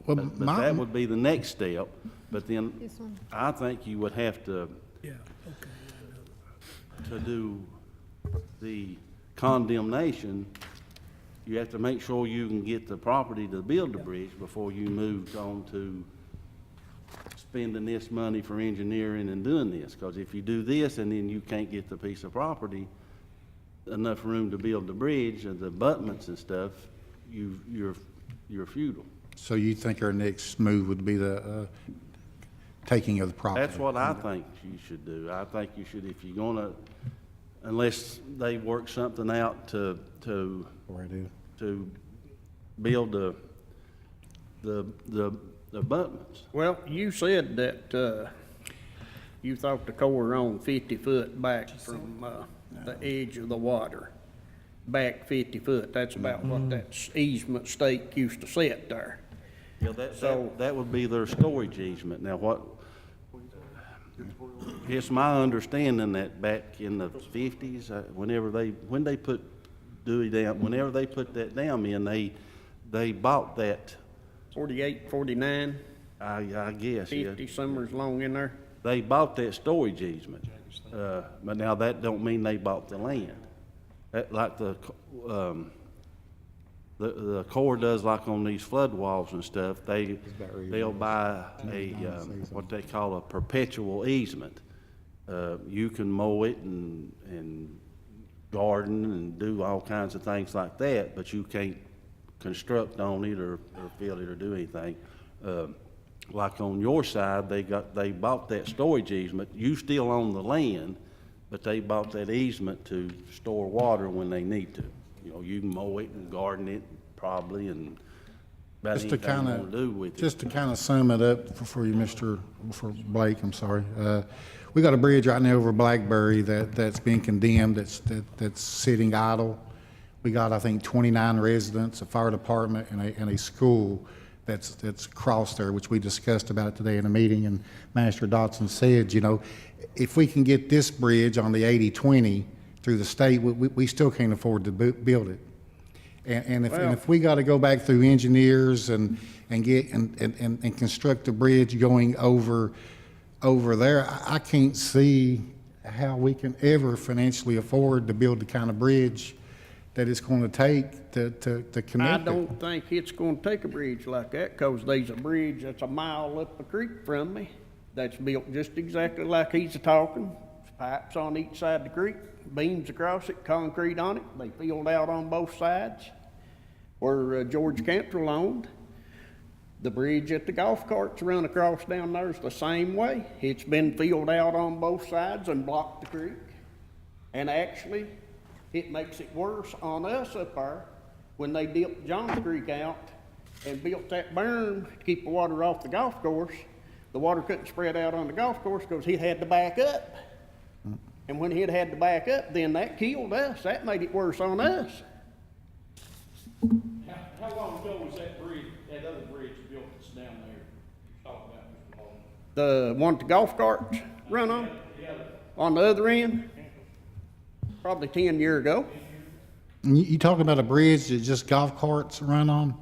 Well, But my- that would be the next step. But then This one. I think you would have to do the condemnation. You have to make sure you can get the property to build the bridge before you move on to spending this money for engineering and doing this. Because if you do this and then you can't get the piece of property, enough room to build the bridge and the abutments and stuff, you're futile. So you think our next move would be the taking of the property? That's what I think you should do. I think you should, if you're gonna, unless they work something out to Or I do. build the abutments. Well, you said that, you thought the Corps owned 50 foot back from, the edge of the water. Back 50 foot, that's about what that easement stake used to set there. Yeah, that would be their storage easement. Now, it's my understanding that back in the 50s, when they put Dewey Dam, whenever they put that dam in, they bought that. 48, 49, I guess, yeah. 50, somewhere's long in there. They bought that storage easement, but now that don't mean they bought the land. Like the Corps does, like on these flood walls and stuff, they'll buy what they call a perpetual easement. You can mow it and garden and do all kinds of things like that, but you can't construct on it or fill it or do anything. Like on your side, they bought that storage easement. You still own the land, but they bought that easement to store water when they need to. You know, you can mow it and garden it probably and about Just to anything you kind want to do with it. Just to kind of sum it up for you, for Blake, I'm sorry. We got a bridge right now over Blackberry that's being condemned, that's sitting idle. We got, I think, 29 residents, a fire department, and a school that's crossed there, which we discussed about it today in a meeting, and Master Dotson said, you know, if we can get this bridge on the 80/20 through the state, we still can't afford to build it. And if we got to go back through engineers and construct a bridge going over there, I can't see how we can ever financially afford to build the kind of bridge that it's going to take to connect I don't think it's gonna take a bridge like that, 'cause there's a bridge that's a mile up the creek from me that's built just exactly like he's a-talking. Pipes on each side of the creek, beams across it, concrete on it. They filled out on both sides where George Cantrell owned. The bridge at the golf carts run across down there's the same way. It's been filled out on both sides and blocked the creek. And actually, it makes it worse on us up there when they dipped Johns Creek out and built that berm to keep the water off the golf course. The water couldn't spread out on the golf course because he had to back up. And when he'd had to back up, then that killed us. That made it worse on us. How long ago was that bridge, that other bridge built that's down there? Talk about, Mr. Baldwin. The one the golf carts run on? On the other end? Probably 10 years ago. You talking about a bridge that just golf carts run on?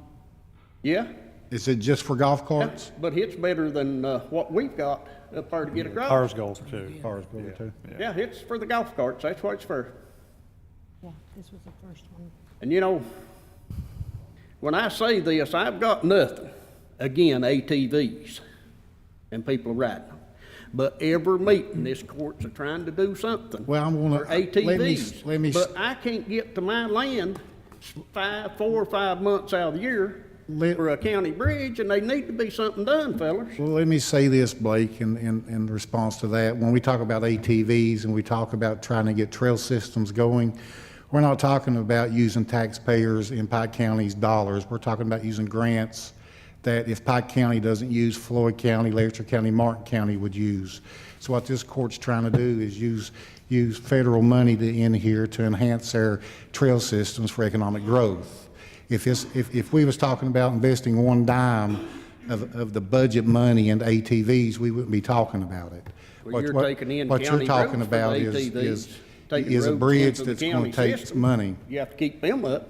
Yeah. Is it just for golf carts? But it's better than what we've got up there to get across. Ours goes too. Ours go too. Yeah, it's for the golf carts. That's what it's for. Yeah, this was the first one. And you know, when I say this, I've got nothing again ATVs and people riding them. But every meeting, this court's trying to do something Well, I'm gonna, for ATVs. let me, But I can't get to my land 4 or 5 months out of the year for a county bridge, and they need to be something done, fellas. well, let me say this, Blake, in response to that. When we talk about ATVs and we talk about trying to get trail systems going, we're not talking about using taxpayers in Pike County's dollars. We're talking about using grants that if Pike County doesn't use, Floyd County, Letcher County, Martin County would use. So what this court's trying to do is use federal money in here to enhance their trail systems for economic growth. If we was talking about investing one dime of the budget money into ATVs, we wouldn't be talking about it. Well, you're taking in What you're county talking roads for about the is ATVs, a bridge taking roads into the that's going county to take system. money. You have to keep them up.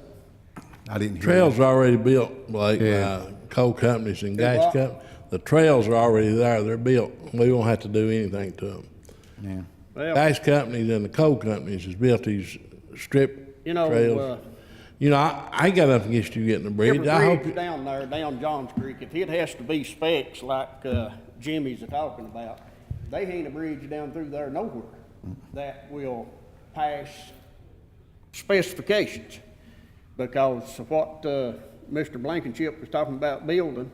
I didn't hear Trails that. are already built, Blake, Yeah. by coal companies and They're gas what? companies. The trails are already there, they're built. We won't have to do anything to them. Yeah. Well, Gas companies and the coal companies has built these strip you know, trails. You know, I ain't got nothing against you getting a bridge. every I hope bridge down there, down Johns Creek, if it has to be specs like Jimmy's talking about, they ain't a bridge down through there nowhere that will pass specifications. Because of what Mr. Blankenship was talking about building,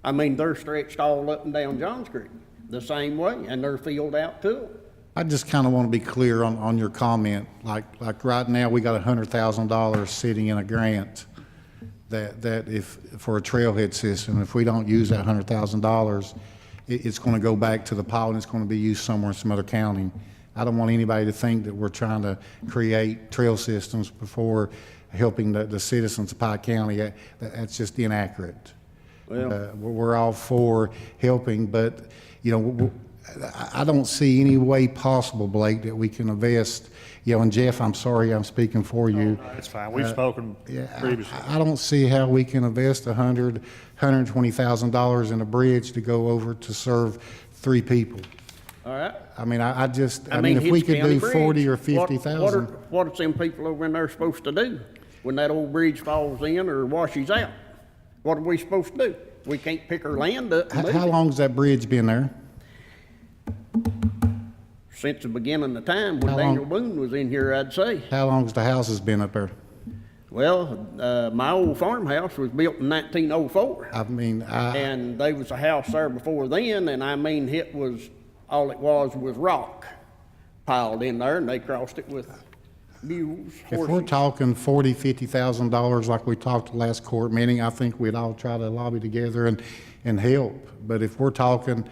I mean, they're stretched all up and down Johns Creek the same way, and they're filled out too. I just kind of want to be clear on your comment. Like right now, we got $100,000 sitting in a grant that if, for a trailhead system, if we don't use that $100,000, it's going to go back to the pot and it's going to be used somewhere in some other county. I don't want anybody to think that we're trying to create trail systems before helping the citizens of Pike County. That's just inaccurate. Well, We're all for helping, but, you know, I don't see any way possible, Blake, that we can invest, you know, and Jeff, I'm sorry I'm speaking for you. It's fine. We've spoken previously. I don't see how we can invest $120,000 in a bridge to go over to serve 3 people. all right. I mean, I mean, if it's we could county do bridge. 40 or What 50,000. are them people over in there supposed to do when that old bridge falls in or washes out? What are we supposed to do? We can't pick our land up and move How it. long's that bridge been there? Since the beginning of time when How long- Daniel Boone was in here, I'd say. How long's the houses been up there? Well, my old farmhouse was built in 1904. I mean, And there was a house there before then, and I mean, all it was rock piled in there, and they crossed it with mules, if we're horses. talking $40,000, $50,000 like we talked last court meeting, I think we'd all try to lobby together and help. But if we're talking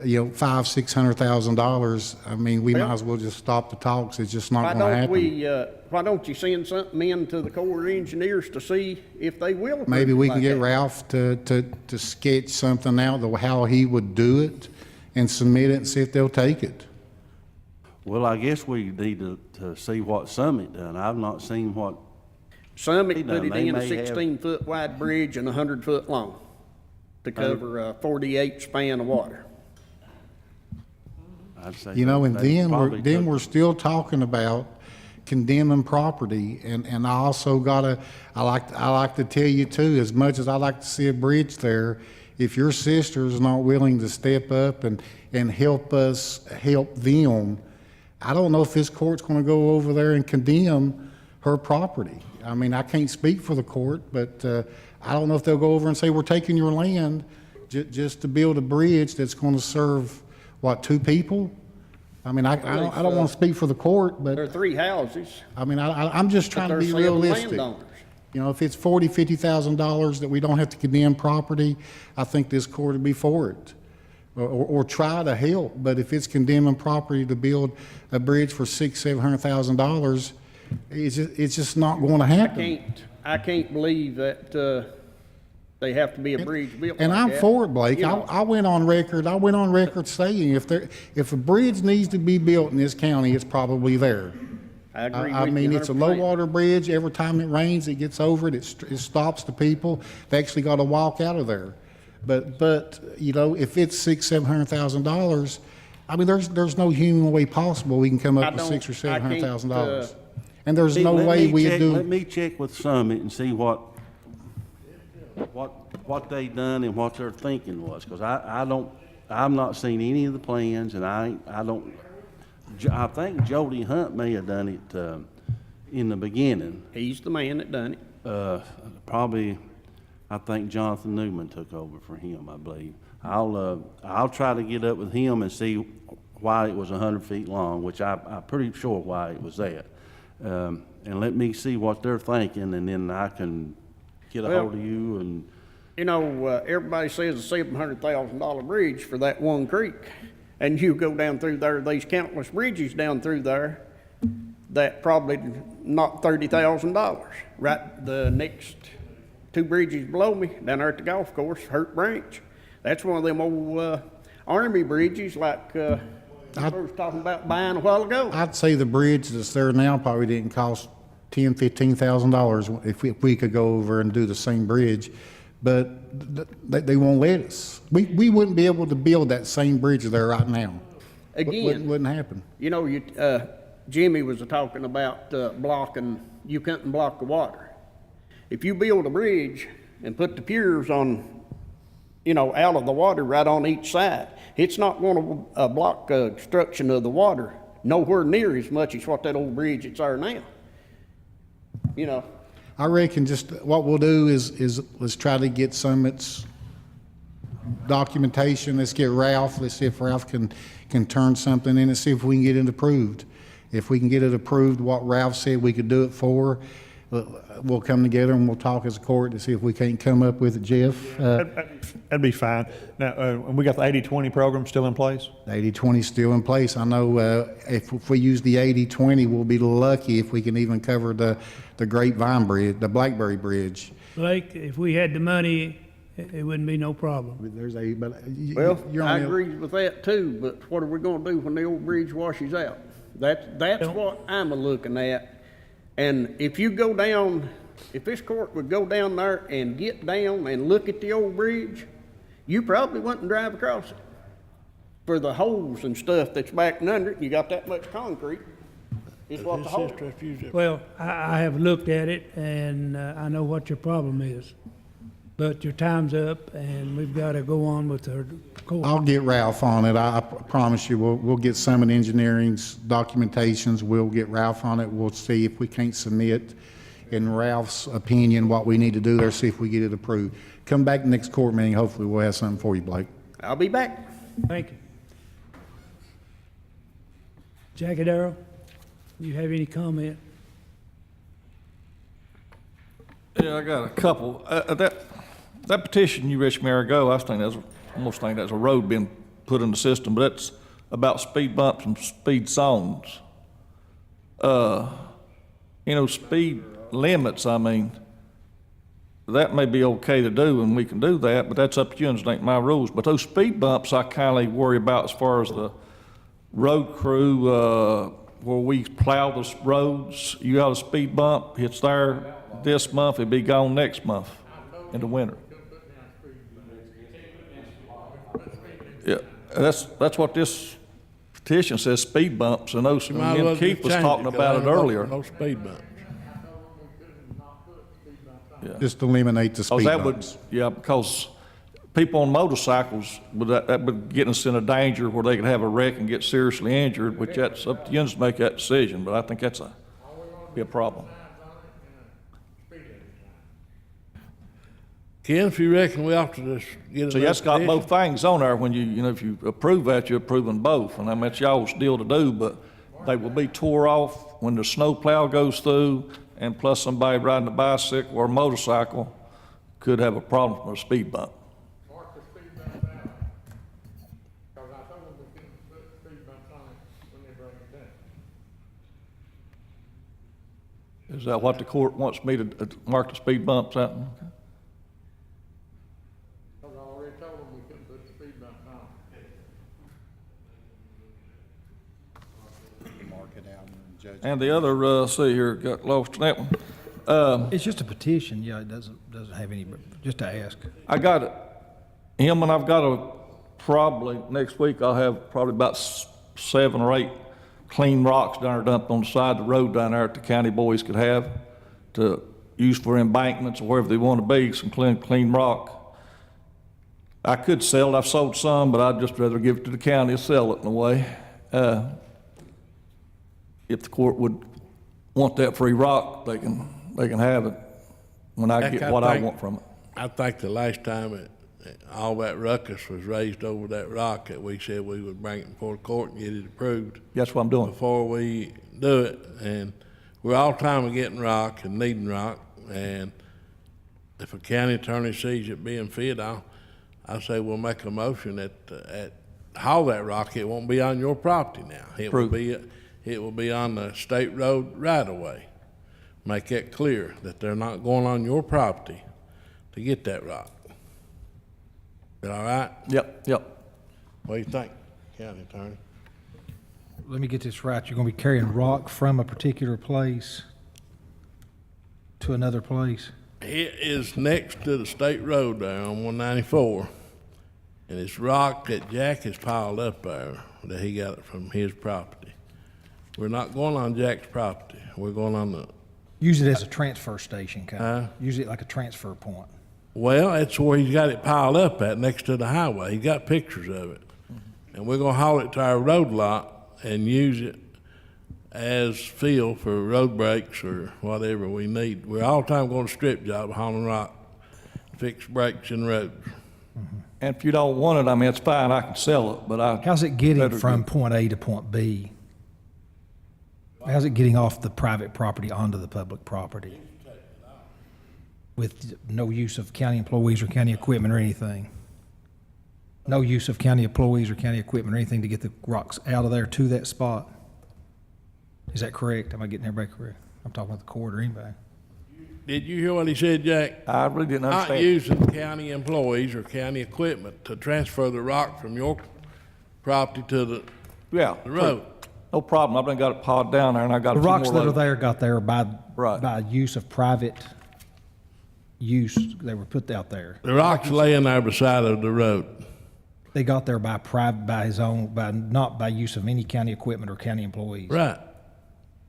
$600,000, I mean, we might as well just stop the talks. It's just not gonna happen. Why don't you send something in to the Corps of Engineers to see if they will approve Maybe it we like can get that? Ralph to sketch something out, how he would do it, and submit it and see if they'll take it. Well, I guess we need to see what Summit done. I've not seen what, Summit They put done. it They in a may have- 16-foot wide bridge and 100-foot long to cover a 48 span of water. I'd say. You know, and they then probably took- we're still talking about condemning property, and I also I like to tell you too, as much as I like to see a bridge there, if your sister is not willing to step up and help us help them, I don't know if this court's gonna go over there and condemn her property. I mean, I can't speak for the court, but, I don't know if they'll go over and say, we're taking your land just to build a bridge that's gonna serve, what, 2 people? I mean, I don't want to speak for the court, There are but, 3 houses, I mean, I'm just trying to but be they're 7 realistic. landowners. You know, if it's $50,000 that we don't have to condemn property, I think this court would be for it. Or try to help, but if it's condemning property to build a bridge for $700,000, it's just not going to happen. I can't believe that, they have to be a bridge built And like I'm that. for it, Blake. You know, I went on record saying if a bridge needs to be built in this county, it's probably there. I agree I with mean, you it's a 100%. low water bridge. Every time it rains, it gets over it. It stops the people. They actually got to walk out of there. But you know, if it's $700,000, I mean, there's no human way possible we can come up with $600,000 or $700,000. And there's no way we do. Let me check with Summit and see what they done and what their thinking was, because I've not seen any of the plans, and I think Jody Hunt may have done it, in the beginning. He's the man that done it. Probably, I think Jonathan Newman took over for him, I believe. I'll try to get up with him and see why it was 100 feet long, which I'm pretty sure why it was that. And let me see what they're thinking, and then I can get a hold of you and. You know, everybody says a $700,000 bridge for that one creek. And you go down through there, these countless bridges down through there, that probably not $30,000. Right, the next 2 bridges below me, down there at the golf course, Hurt Branch. That's one of them old, army bridges like, you were talking about buying a while ago. I'd say the bridge that's there now probably didn't cost $10,000-$15,000 if we could go over and do the same bridge, but they won't let us. We wouldn't be able to build that same bridge there right now. Again. Wouldn't happen. You know, Jimmy was talking about blocking, you couldn't block the water. If you build a bridge and put the piers on, you know, out of the water right on each side, it's not going to block obstruction of the water nowhere near as much as what that old bridge that's there now. You know. I reckon just what we'll do is let's try to get Summit's documentation. Let's get Ralph. Let's see if Ralph can turn something in and see if we can get it approved. If we can get it approved, what Ralph said we could do it for, we'll come together and we'll talk as a court to see if we can't come up with it, Jeff. That'd be fine. Now, and we got the 80-20 program still in place? The 80-20 is still in place. I know if we use the 80-20, we'll be lucky if we can even cover the Grapevine Bridge, the Blackberry Bridge. Blake, if we had the money, it wouldn't be no problem. There's a, but Well, I agree with that too, but what are we gonna do when the old bridge washes out? That's what I'm a-looking at. And if you go down, if this court would go down there and get down and look at the old bridge, you probably wouldn't drive across it. For the holes and stuff that's backing under it, you got that much concrete, is what the hole. Well, I have looked at it, and I know what your problem is. But your time's up, and we've got to go on with our court. I'll get Ralph on it. I promise you, we'll get Summit Engineering's documentations. We'll get Ralph on it. We'll see if we can't submit, in Ralph's opinion, what we need to do there, see if we get it approved. Come back next court meeting. Hopefully, we'll have something for you, Blake. I'll be back. Thank you. Jackie Darrell, you have any comment? Yeah, I got a couple. That petition you read a minute ago, almost think that's a road being put in the system, but that's about speed bumps and speed zones. You know, speed limits, I mean, that may be okay to do, and we can do that, but that's up to you, and it ain't my rules. But those speed bumps, I kindly worry about as far as the road crew, where we plow the roads. You got a speed bump, it's there this month, it'll be gone next month in the winter. Yeah, that's what this petition says, speed bumps, and those, You might as me well and Keith just was change talking it, 'cause about I it ain't voting earlier. for no speed bumps. Just eliminate the Because speed that would, bumps. yeah, because people on motorcycles, that would get us in a danger where they could have a wreck and get seriously injured, which that's up to you to make that decision, but I think that's be a problem. Ken, if you reckon we ought to just get it. So that's got both things on there. When you know, if you approve that, you're approving both, and I mean, it's y'all's deal to do, but they will be tore off when the snow plow goes through, and plus somebody riding a bicycle or a motorcycle could have a problem from a speed bump. Mark the speed bumps out, because I told them we couldn't put speed bumps on it when they bring it down. Is that what the court wants me to mark the speed bumps out? Because I already told them we couldn't put the speed bumps on. Mark it out and judge. And the other, see here, got lost in that one. It's just a petition, yeah, it doesn't have any, just to ask. I got him, and I've got probably, next week, I'll have probably about 7 or 8 clean rocks down there dumped on the side of the road down there that the county boys could have to use for embankments or wherever they want to be, some clean rock. I could sell it, I've sold some, but I'd just rather give it to the county and sell it in a way. If the court would want that free rock, they can have it when I Heck, get I what I think- want from it. I think the last time all that ruckus was raised over that rock, that we said we would bring it before the court and get it approved That's what I'm doing. before we do it. And we're all time of getting rock and needing rock. And if a county attorney sees it being fit, I say we'll make a motion at haul that rock. It won't be on your property now. It will be on the state road right away. Make that clear that they're not going on your property to get that rock. Is that all right? Yep. What do you think, county attorney? Let me get this right, you're gonna be carrying rock from a particular place to another place? It is next to the state road there on 194, and it's rock that Jack has piled up there, that he got it from his property. We're not going on Jack's property. We're going on the, Use it as a transfer station, kind of. Use it like a transfer point. well, that's where he's got it piled up at, next to the highway. He got pictures of it. And we're gonna haul it to our road lot and use it as fill for road breaks or whatever we need. We're all the time going to strip job, hauling rock, fix breaks in roads. And if you don't want it, I mean, it's fine, I can sell it, but How's it getting better from get- point A to point B? How's it getting off the private property onto the public property? With no use of county employees or county equipment or anything? No use of county employees or county equipment or anything to get the rocks out of there to that spot? Is that correct? Am I getting everybody correct? I'm talking about the court or anybody. Did you hear what he said, Jack? I really didn't Not understand. using county employees or county equipment to transfer the rock from your property to the Yeah. road. No problem, I've done got it pawed down there, and I got a The few rocks more that are loads. there got there by Right. use of private use, they were put out there. The rock's laying there beside of the road. They got there by private, by his own, by, not by use of any county equipment or county employees. Right.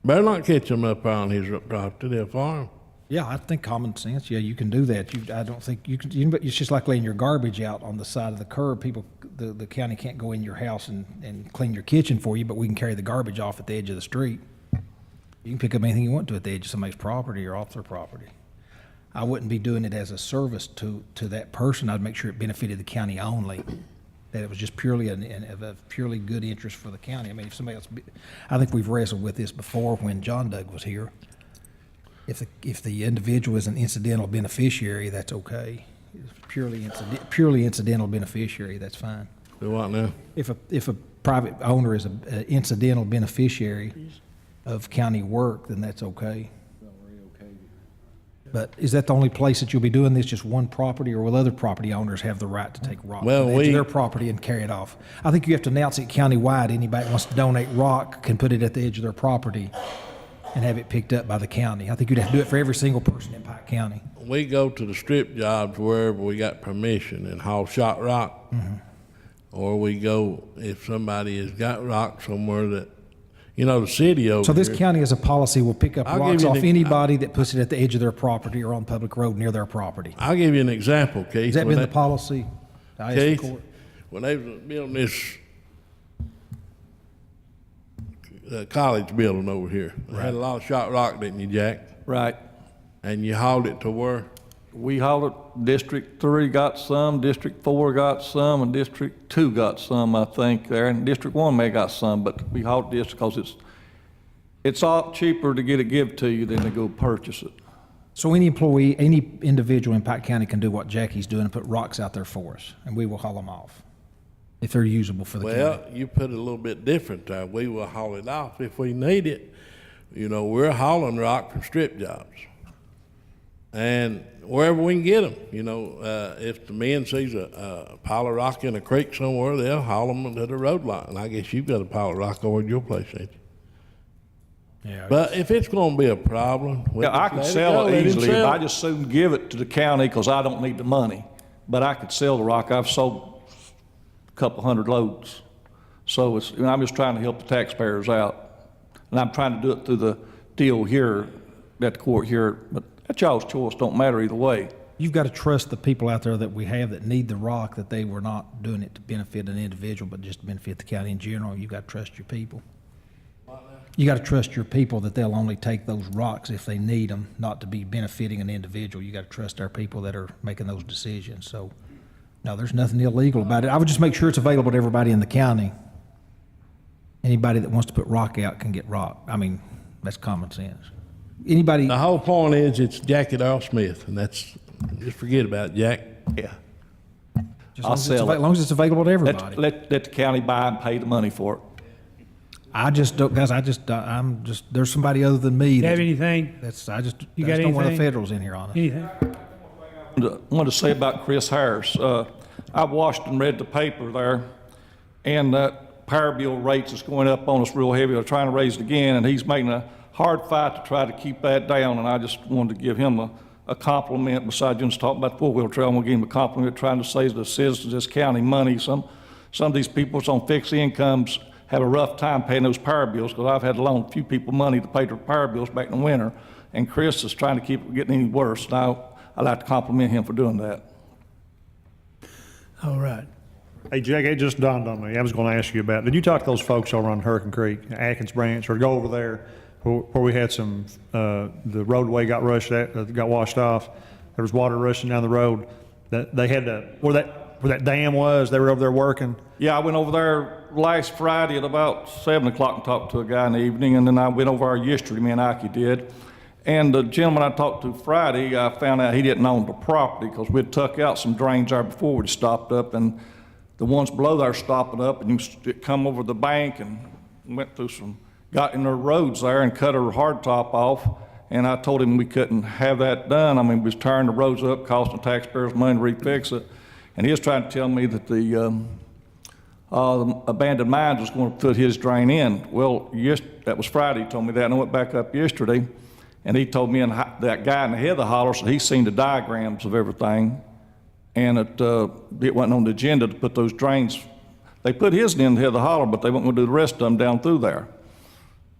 Better not catch them up on his property, they'll farm. Yeah, I think common sense, yeah, you can do that. I don't think you can, but it's just like laying your garbage out on the side of the curb. People, the county can't go in your house and clean your kitchen for you, but we can carry the garbage off at the edge of the street. You can pick up anything you want to at the edge of somebody's property or off their property. I wouldn't be doing it as a service to that person. I'd make sure it benefited the county only, that it was just purely of a purely good interest for the county. I mean, if somebody else, I think we've wrestled with this before when John Doug was here. If the individual is an incidental beneficiary, that's okay. If purely incidental beneficiary, that's fine. Do what now? If a private owner is an incidental beneficiary of county work, then that's okay. But is that the only place that you'll be doing this, just one property, or will other property owners have the right to take rock Well, to the edge we- of their property and carry it off? I think you have to announce it countywide. Anybody that wants to donate rock can put it at the edge of their property and have it picked up by the county. I think you'd have to do it for every single person in Pike County. We go to the strip jobs wherever we got permission and haul shot rock. Or we go, if somebody has got rock somewhere that, you know, the city over So this here- county as a policy will pick up I'll give rocks you off an- anybody that puts it at the edge of their property or on public road near their property. I'll give you an example, Keith. Has that When been the they- policy? I asked the Keith, court. when they was building this college building over here, they had a lot of shot rock, didn't you, Jack? Right. And you hauled it to where? We hauled it, District 3 got some, District 4 got some, and District 2 got some, I think, there, and District 1 may got some, but we hauled this because it's a lot cheaper to get it give to you than to go purchase it. So any employee, any individual in Pike County can do what Jackie's doing and put rocks out there for us, and we will haul them off if they're usable for the county. Well, you put it a little bit different there. We will haul it off if we need it. You know, we're hauling rock from strip jobs. And wherever we can get them, you know, if the men sees a pile of rock in a creek somewhere, they'll haul them to the road line. And I guess you've got a pile of rock over at your place, ain't you? Yeah. But if it's gonna be a problem, we'll Yeah, I just could let sell go, it let him easily, sell but I it. just soon give it to the county because I don't need the money. But I could sell the rock. I've sold a couple hundred loads. So it's, I'm just trying to help the taxpayers out. And I'm trying to do it through the deal here, at the court here, but that's y'all's choice, don't matter either way. You've got to trust the people out there that we have that need the rock, that they were not doing it to benefit an individual, but just to benefit the county in general. You've got to trust your people. You got to trust your people that they'll only take those rocks if they need them, not to be benefiting an individual. You got to trust our people that are making those decisions. So, no, there's nothing illegal about it. I would just make sure it's available to everybody in the county. Anybody that wants to put rock out can get rock. I mean, that's common sense. Anybody, The whole point is it's Jackie Earl Smith, and that's, just forget about it, Jack. Yeah. just I'll sell it. as long as it's available to everybody. Let the county buy and pay the money for it. I just don't, guys, I'm just, there's somebody other than me. You have that's- anything? That's, I just You got don't want the anything? federals in here on it. Anything? Wanted to say about Chris Harris. I watched and read the paper there, and that power bill rates is going up on us real heavy. They're trying to raise it again, and he's making a hard fight to try to keep that down, and I just wanted to give him a compliment. Besides just talking about the four-wheel trail, I'm gonna give him a compliment trying to save the citizens of this county money. Some of these people that's on fixed incomes have a rough time paying those power bills, because I've had to loan a few people money to pay their power bills back in the winter, and Chris is trying to keep it getting any worse. Now, I'd like to compliment him for doing that. All right. Hey, Jack, it just dawned on me. I was going to ask you about, did you talk to those folks over on Hurricane Creek, Atkins Branch, or go over there where we had some, the roadway got got washed off? There was water rushing down the road. That they had to, where that dam was, they were over there working. Yeah, I went over there last Friday at about 7 o'clock and talked to a guy in the evening, and then I went over there yesterday, me and Ike did. And the gentleman I talked to Friday, I found out he didn't own the property, because we'd tuck out some drains there before we'd stopped up, and the ones below there stopping up, and you come over the bank and went through got in their roads there and cut her hardtop off. And I told him we couldn't have that done. I mean, we was tearing the roads up, costing taxpayers money to refix it. And he was trying to tell me that the abandoned mines was going to put his drain in. Well, that was Friday he told me that, and I went back up yesterday, and he told me, and that guy in the head of the holler said he's seen the diagrams of everything, and it wasn't on the agenda to put those drains. They put his in the head of the holler, but they weren't going to do the rest of them down through there.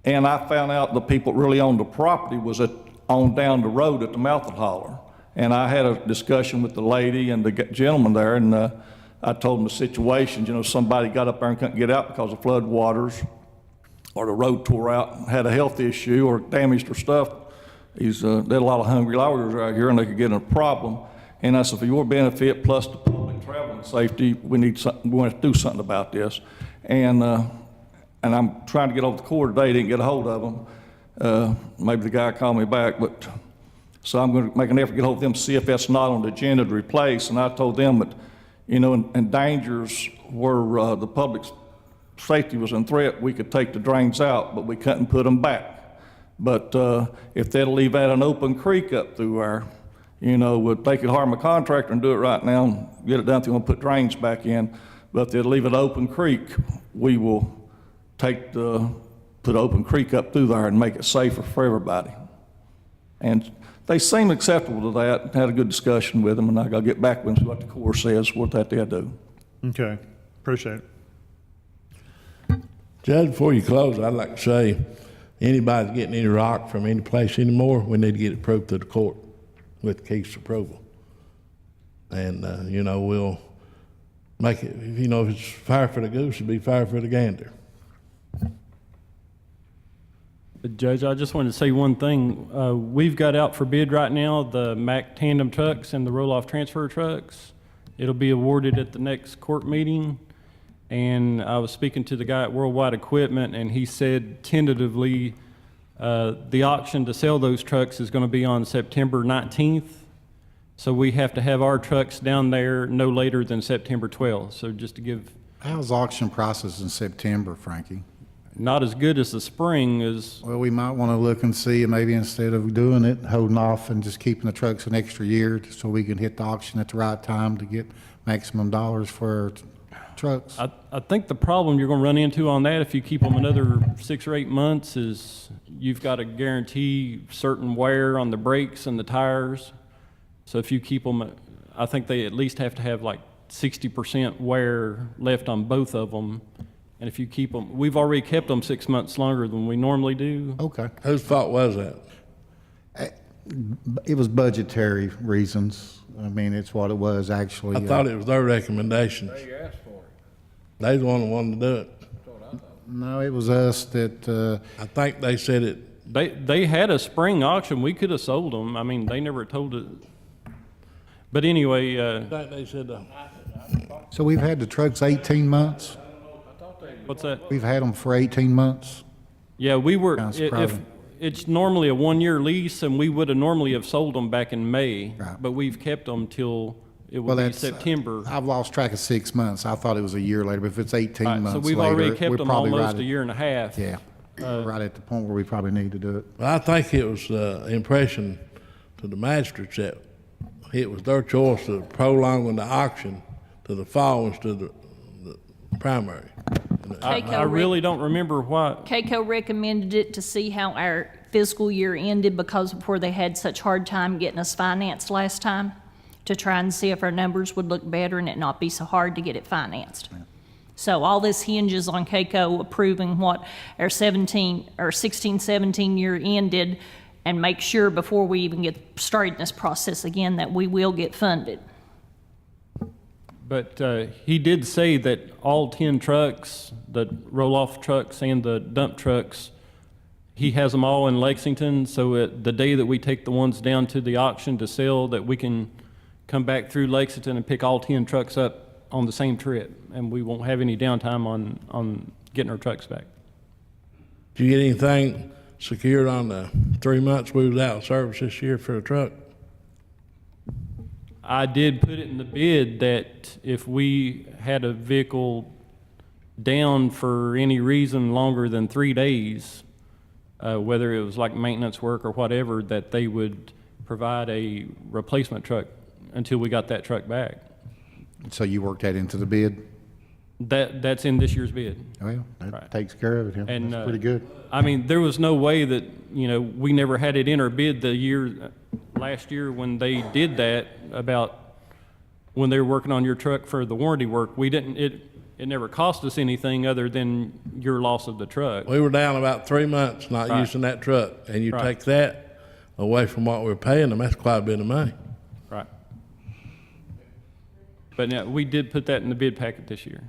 And I found out the people that really owned the property was on down the road at the mouth of the holler. And I had a discussion with the lady and the gentleman there, and I told them the situation. You know, somebody got up there and couldn't get out because of flood waters, or the road tore out and had a health issue, or damaged their stuff. There's a lot of hungry lawyers out here, and they could get in a problem. And I said, for your benefit plus the public travel and safety, we want to do something about this. And I'm trying to get over the court today, didn't get a hold of them. Maybe the guy called me back, but so I'm going to make an effort to get hold of them, see if that's not on the agenda to replace. And I told them that, you know, endangers where the public's safety was in threat, we could take the drains out, but we couldn't put them back. But if they'd leave out an open creek up through there, you know, they could hire a contractor and do it right now, and get it done if they want to put drains back in. But if they'd leave an open creek, we will put open creek up through there and make it safer for everybody. And they seem acceptable to that. Had a good discussion with them, and I got to get back with them, see what the Corps says, what that they'll do. Okay, appreciate it. Judge, before you close, I'd like to say, anybody's getting any rock from any place anymore, we need to get it approved through the court with Keith's approval. And, you know, we'll make it, you know, if it's fire for the goose, it'll be fire for the gander. Judge, I just wanted to say one thing. We've got out for bid right now the Mack tandem trucks and the roll-off transfer trucks. It'll be awarded at the next court meeting. And I was speaking to the guy at Worldwide Equipment, and he said tentatively the auction to sell those trucks is going to be on September 19th. So we have to have our trucks down there no later than September 12th. So just to give... How's auction process in September, Frankie? Not as good as the spring is. Well, we might want to look and see, maybe instead of doing it, holding off and just keeping the trucks an extra year so we can hit the auction at the right time to get maximum dollars for our trucks. I think the problem you're going to run into on that if you keep them another 6 or 8 months is you've got to guarantee certain wear on the brakes and the tires. So if you keep them, I think they at least have to have like 60% wear left on both of them. And if you keep them, we've already kept them 6 months longer than we normally do. Okay. Whose fault was that? It was budgetary reasons. I mean, it's what it was actually. I thought it was their recommendations. They asked for it. They the one that wanted to do it. No, it was us that, I think they said it. They had a spring auction. We could have sold them. I mean, they never told it. But anyway. I think they said. So we've had the trucks 18 months? What's that? We've had them for 18 months? Yeah, we were, Kinda if surprising. it's normally a 1-year lease, and we would have normally have sold them back in May, Right. but we've kept them till it Well, will be that's, September. I've lost track of 6 months. I thought it was a year later, but if it's 18 Right, months so we've later, already kept we're them probably almost right a year and a half. Yeah, right at the point where we probably need to do it. Well, I think it was impression to the magistrates that it was their choice of prolonging the auction to the fall instead of the primary. I really don't remember why. CAECO recommended it to see how our fiscal year ended because of where they had such hard time getting us financed last time, to try and see if our numbers would look better and it not be so hard to get it financed. So all this hinges on CAECO approving what our 16-17 year ended, and make sure before we even get started in this process again that we will get funded. But he did say that all 10 trucks, the roll-off trucks and the dump trucks, he has them all in Lexington, so the day that we take the ones down to the auction to sell, that we can come back through Lexington and pick all 10 trucks up on the same trip, and we won't have any downtime on getting our trucks back. Did you get anything secured on the 3 months we was out of service this year for a truck? I did put it in the bid that if we had a vehicle down for any reason longer than 3 days, whether it was like maintenance work or whatever, that they would provide a replacement truck until we got that truck back. So you worked that into the bid? That's in this year's bid. Well, that Right. takes care of it. Yeah. And, That's pretty good. I mean, there was no way that, you know, we never had it in our bid the year, last year when they did that, about when they were working on your truck for the warranty work. We didn't, it never cost us anything other than your loss of the truck. We were down about 3 months not Right. using that truck, and you Right. take that away from what we're paying them, that's quite a bit of money. Right. But now, we did put that in the bid packet this year.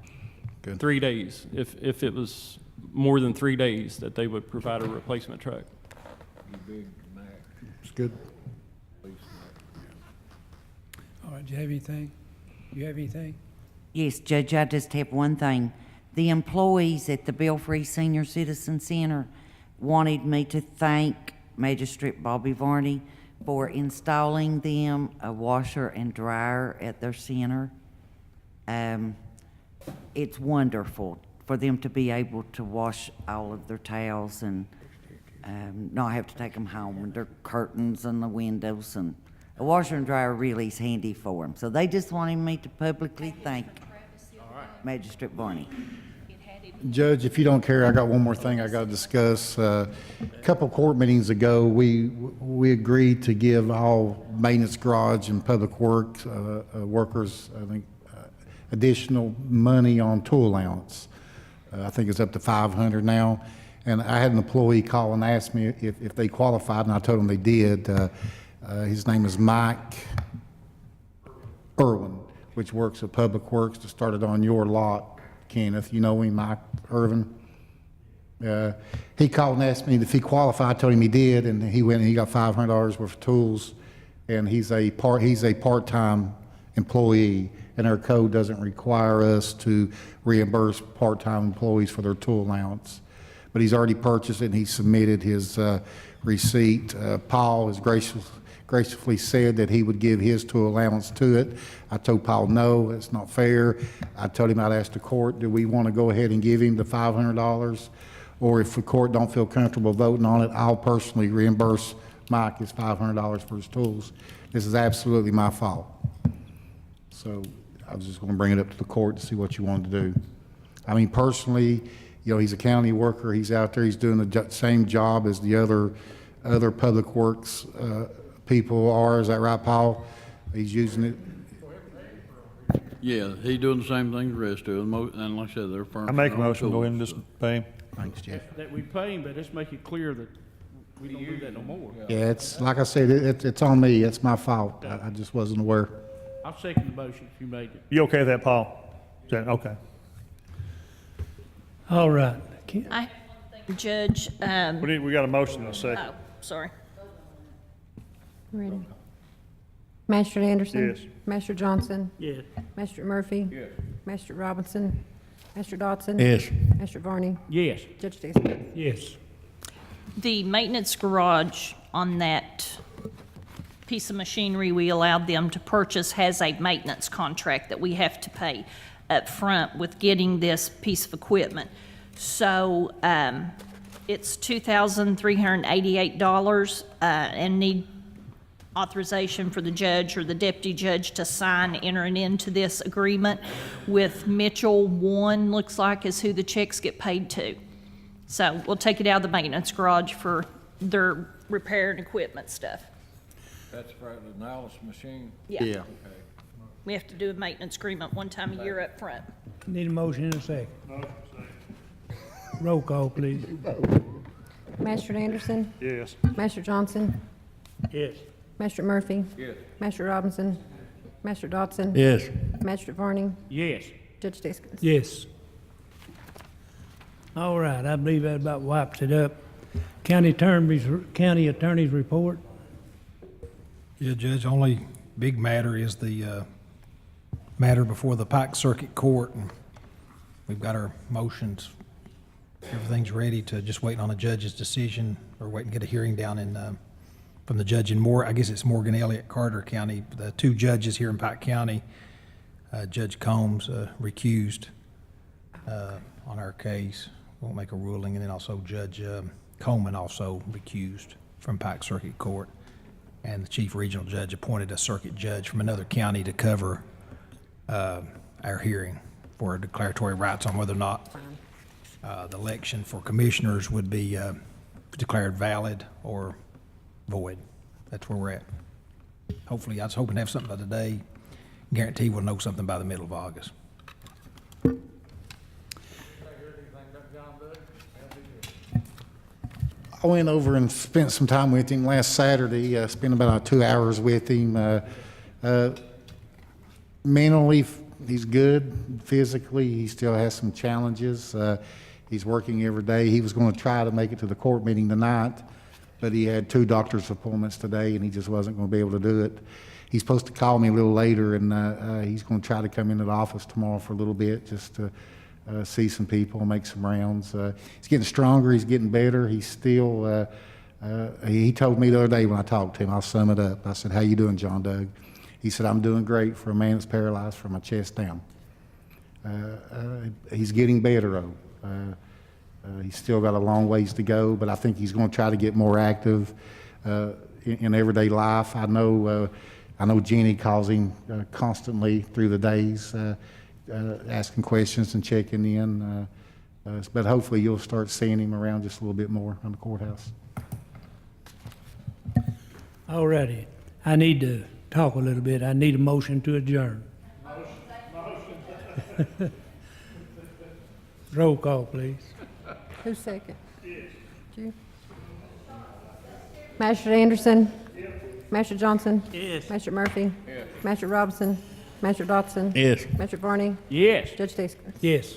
Good. 3 days, if it was more than 3 days, that they would provide a replacement truck. It's good. All right, do you have anything? You have anything? Yes, Judge, I just have one thing. The employees at the Belfry Senior Citizen Center wanted me to thank Magistrate Bobby Varney for installing them a washer and dryer at their center. it's wonderful for them to be able to wash all of their towels and not have to take them home, and their curtains and the windows, and a washer and dryer really is handy for them. So they just wanted me to publicly thank Magistrate Varney. Judge, if you don't care, I got one more thing I got to discuss. A couple court meetings ago, we agreed to give all maintenance garage and public works workers, I think, additional money on tool allowance. I think it's up to 500 now. And I had an employee call and ask me if they qualified, and I told them they did. His name is Mike Irwin, which works at Public Works, that started on your lot. Kenneth, you know him, Mike Irvin. He called and asked me if he qualified. I told him he did, and he went and he got $500 worth of tools. And he's a part-time employee, and our code doesn't require us to reimburse part-time employees for their tool allowance. But he's already purchased it, and he submitted his receipt. Paul has graciously said that he would give his tool allowance to it. I told Paul, no, it's not fair. I told him I'd ask the court, do we want to go ahead and give him the $500? Or if the court don't feel comfortable voting on it, I'll personally reimburse Mike his $500 for his tools. This is absolutely my fault. So I was just going to bring it up to the court to see what you wanted to do. I mean, personally, you know, he's a county worker. He's out there. He's doing the same job as the other public works people are. Is that right, Paul? He's using it. Yeah, he's doing the same thing the rest of them, and like I said, they're firm. I make a motion, go ahead and just pay him. Thanks, Jeff. That we pay him, but let's make it clear that we don't do that no more. Yeah, it's, like I said, it's on me. It's my fault. I just wasn't aware. I'll second the motion if you made it. You okay with that, Paul? Is that, okay. All right. I have one thing, Judge. We got a motion in a second. Oh, sorry. Ready? Magistrate Anderson? Yes. Magistrate Johnson? Yes. Magistrate Murphy? Yes. Magistrate Robinson? Magistrate Dodson? Yes. Magistrate Varney? Yes. Judge Dixon? Yes. The maintenance garage on that piece of machinery we allowed them to purchase has a maintenance contract that we have to pay up front with getting this piece of equipment. So it's $2,388 and need authorization for the judge or the deputy judge to sign entering into this agreement with Mitchell. One looks like is who the checks get paid to. So we'll take it out of the maintenance garage for their repair and equipment stuff. That's for the analysis machine? Yeah. Yeah. Okay. We have to do a maintenance agreement one time a year up front. Need a motion in a second. Roll call, please. Magistrate Anderson? Yes. Magistrate Johnson? Yes. Magistrate Murphy? Yes. Magistrate Robinson? Magistrate Dodson? Yes. Magistrate Varney? Yes. Judge Dixon? Yes. All right, I believe that about wipes it up. County attorney's report. Yeah, Judge, only big matter is the matter before the Pike Circuit Court. And we've got our motions. Everything's ready to just waiting on a judge's decision or wait and get a hearing down in from the judge in I guess it's Morgan Elliott, Carter County. The two judges here in Pike County, Judge Combs recused on our case. Won't make a ruling. And then also Judge Coleman also recused from Pike Circuit Court. And the chief regional judge appointed a circuit judge from another county to cover our hearing for declaratory rights on whether or not the election for commissioners would be declared valid or void. That's where we're at. Hopefully, I was hoping to have something by today. Guarantee we'll know something by the middle of August. I went over and spent some time with him last Saturday, spent about 2 hours with him. Mentally, he's good. Physically, he still has some challenges. He's working every day. He was going to try to make it to the court meeting tonight, but he had 2 doctor's appointments today, and he just wasn't going to be able to do it. He's supposed to call me a little later, and he's going to try to come into the office tomorrow for a little bit just to see some people, make some rounds. He's getting stronger. He's getting better. He's still, he told me the other day when I talked to him, I'll sum it up. I said, "How you doing, John Doug?" He said, "I'm doing great for a man that's paralyzed from my chest down." He's getting better, though. He's still got a long ways to go, but I think he's going to try to get more active in everyday life. I know Jenny calls him constantly through the days, asking questions and checking in. But hopefully you'll start seeing him around just a little bit more on the courthouse. All righty. I need to talk a little bit. I need a motion to adjourn. Roll call, please. Who's second? You? Masher Anderson? Masher Johnson? Yes. Masher Murphy? Masher Robinson? Masher Dotson? Yes. Masher Barney? Yes. Judge Teske? Yes.